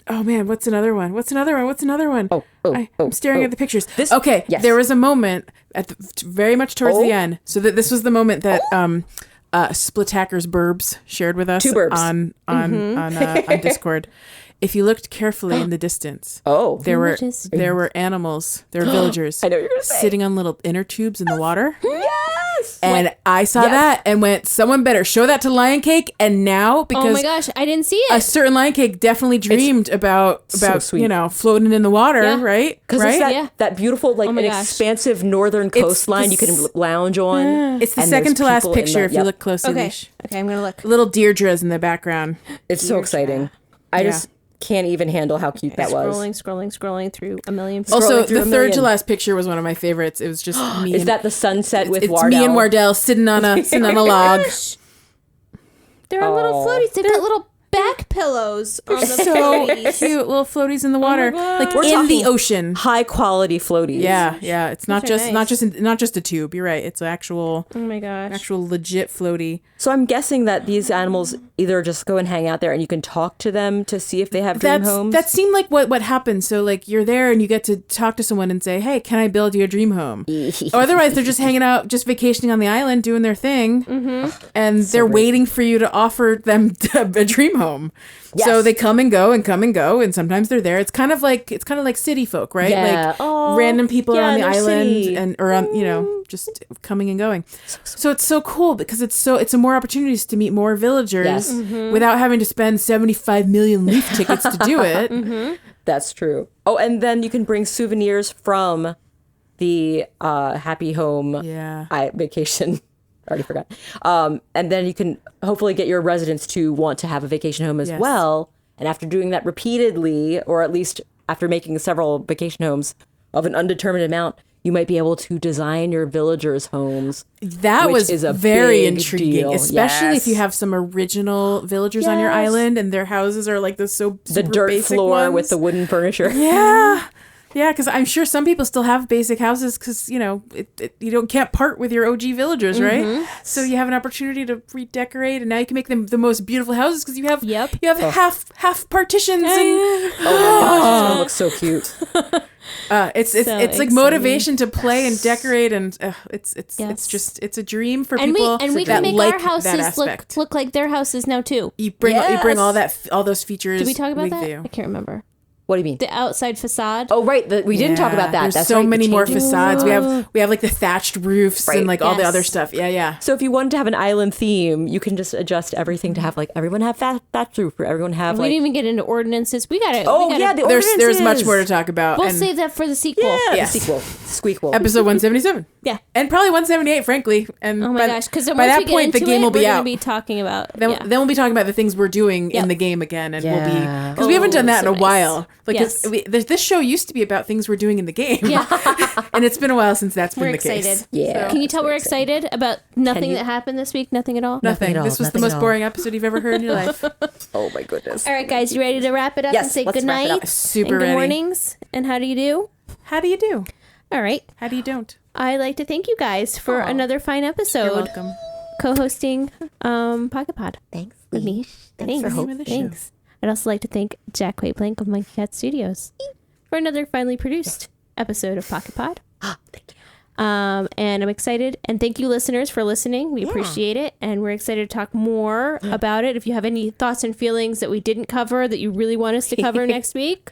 man, what's another one? I'm staring at the pictures. Okay, yes. there was a moment very much towards the end. So that this was the moment that Splitackers Burbs shared with us Two burbs. on Discord. If you looked carefully in the distance, there were animals, there were villagers. I know what you're gonna say. Sitting on little inner tubes in the water. Yes. And I saw that and went, someone better show that to Lion Cake. And now, because Oh my gosh, I didn't see a it. certain Lion Cake definitely dreamed about sweet. floating in the water, Yeah. right? Because right? it's that beautiful, like my an gosh. expansive northern coastline you can lounge on. It's the And second there's to last people in picture that- if you yep. look closely. Okay. Leash. Okay, I'm gonna look. Little Deirdre's in the background. It's so exciting. I just can't even handle how cute that was. Scrolling through a million. Also, Scrolling through the a third to million. last picture was one of my favorites. It was just me. Is that the sunset with it's Wardell? me and Wardell sitting on a log. There are little floaties. They've got little back pillows on the So floaties. cute, little floaties in the water, God. like We're in the talking ocean. High quality floaties. Yeah. It's not Those are just not just a tube. You're right. It's an actual Oh my gosh. legit floaty. So I'm guessing that these animals either just go and hang out there and you can talk to them to see if they have dream homes. That seemed like what happened. So like you're there and you get to talk to someone and say, "Hey, can I build you a dream home?" Or otherwise they're just hanging out, just vacationing on the island, doing their thing, and they're waiting for you to offer them a dream home. Yes. So they come and go, and sometimes they're there. It's kind of like city folk, right? Yeah. Like random people are on the they're island city. or on, just coming and going. So it's so cool because it's a more opportunities to meet more villagers Yes. without having to spend 75 million leaf tickets to do it. That's true. Oh, and then you can bring souvenirs from the Happy Home vacation. I already forgot. And then you can hopefully get your residents to want to have a vacation home as well. And after doing that repeatedly, or at least after making several vacation homes of an undetermined amount, you might be able to design your villagers' homes. That which was is a very big intriguing, deal. especially if you Yes. have some original villagers on your Yes. island and their houses are like the The dirt basic floor ones. with the wooden furniture. Yeah. Yeah, because I'm sure some people still have basic houses because, you can't part with your OG villagers, right? So you have an opportunity to redecorate, and now you can make them the most beautiful houses because you have half partitions. And Oh my gosh, it's gonna look so cute. it's like exciting. motivation to play and decorate, and it's a dream for And people. we that can make like our that houses aspect. look like their houses now too. You bring all those features. Did we talk about with that? you. I can't remember. What do you mean? The outside facade. Oh, right. We didn't talk about that. There's That's so right, the many more changes. facades. We have like the thatched roofs Right. and like all the Yes. other stuff. Yeah. So if you wanted to have an island theme, you can just adjust everything to have like everyone have thatch roof, or everyone have We like. didn't even get into ordinances. We got it. The There's much ordinances. more to talk about. We'll and save that for the sequel. Yeah, Yes. the sequel, Squeakquel. episode 177. Yeah. And probably 178, frankly. And Oh my gosh! Because by once that we get point, into the game it, will be we're out. gonna be talking about. Then we'll be talking about the things we're doing in Yep. the game again, and Yeah. we'll be because we haven't done that so in a nice. while. Like 'cause Yes. this show used to be about things we're doing in the game, Yeah. and it's been a while since that's been We're the excited. case. Yeah. Can you tell we're excited about nothing you- that happened this week? Nothing at all? Nothing. at all, This was the nothing most at all. boring episode you've ever heard in your life. Oh my goodness. All right, guys, you ready to wrap it up Yes, and say let's good wrap it night? up. Super and good ready. mornings. And how do you do? How do you do? All right. How do you don't? I'd like to thank you guys for another fine episode. You're welcome. Co-hosting Pocket Pod Thanks, with me. Thanks. for hosting the show. Thanks. I'd also like to thank Jack Quaitblank of Monkey Cat Studios for another finely produced episode of Pocket Pod. Thank you. And I'm excited. And thank you, listeners, for listening. We appreciate it. And we're excited to talk more about it. If you have any thoughts and feelings that we didn't cover that you really want us to cover next week,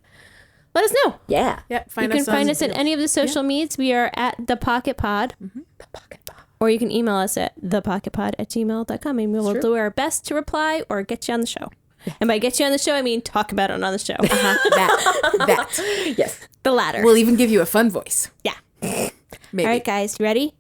let us know. Yeah. Yeah, You can find us at any of the social medias. We are at The Pocket Pod. The Pocket Pod. Or you can email us at thepocketpod@gmail.com, and we will do our best to reply or get you on the show. And by get you on the show, I mean talk about it on the show. that. Yes. The latter. We'll even give you a fun voice. Yeah. Maybe. All right, guys, you ready?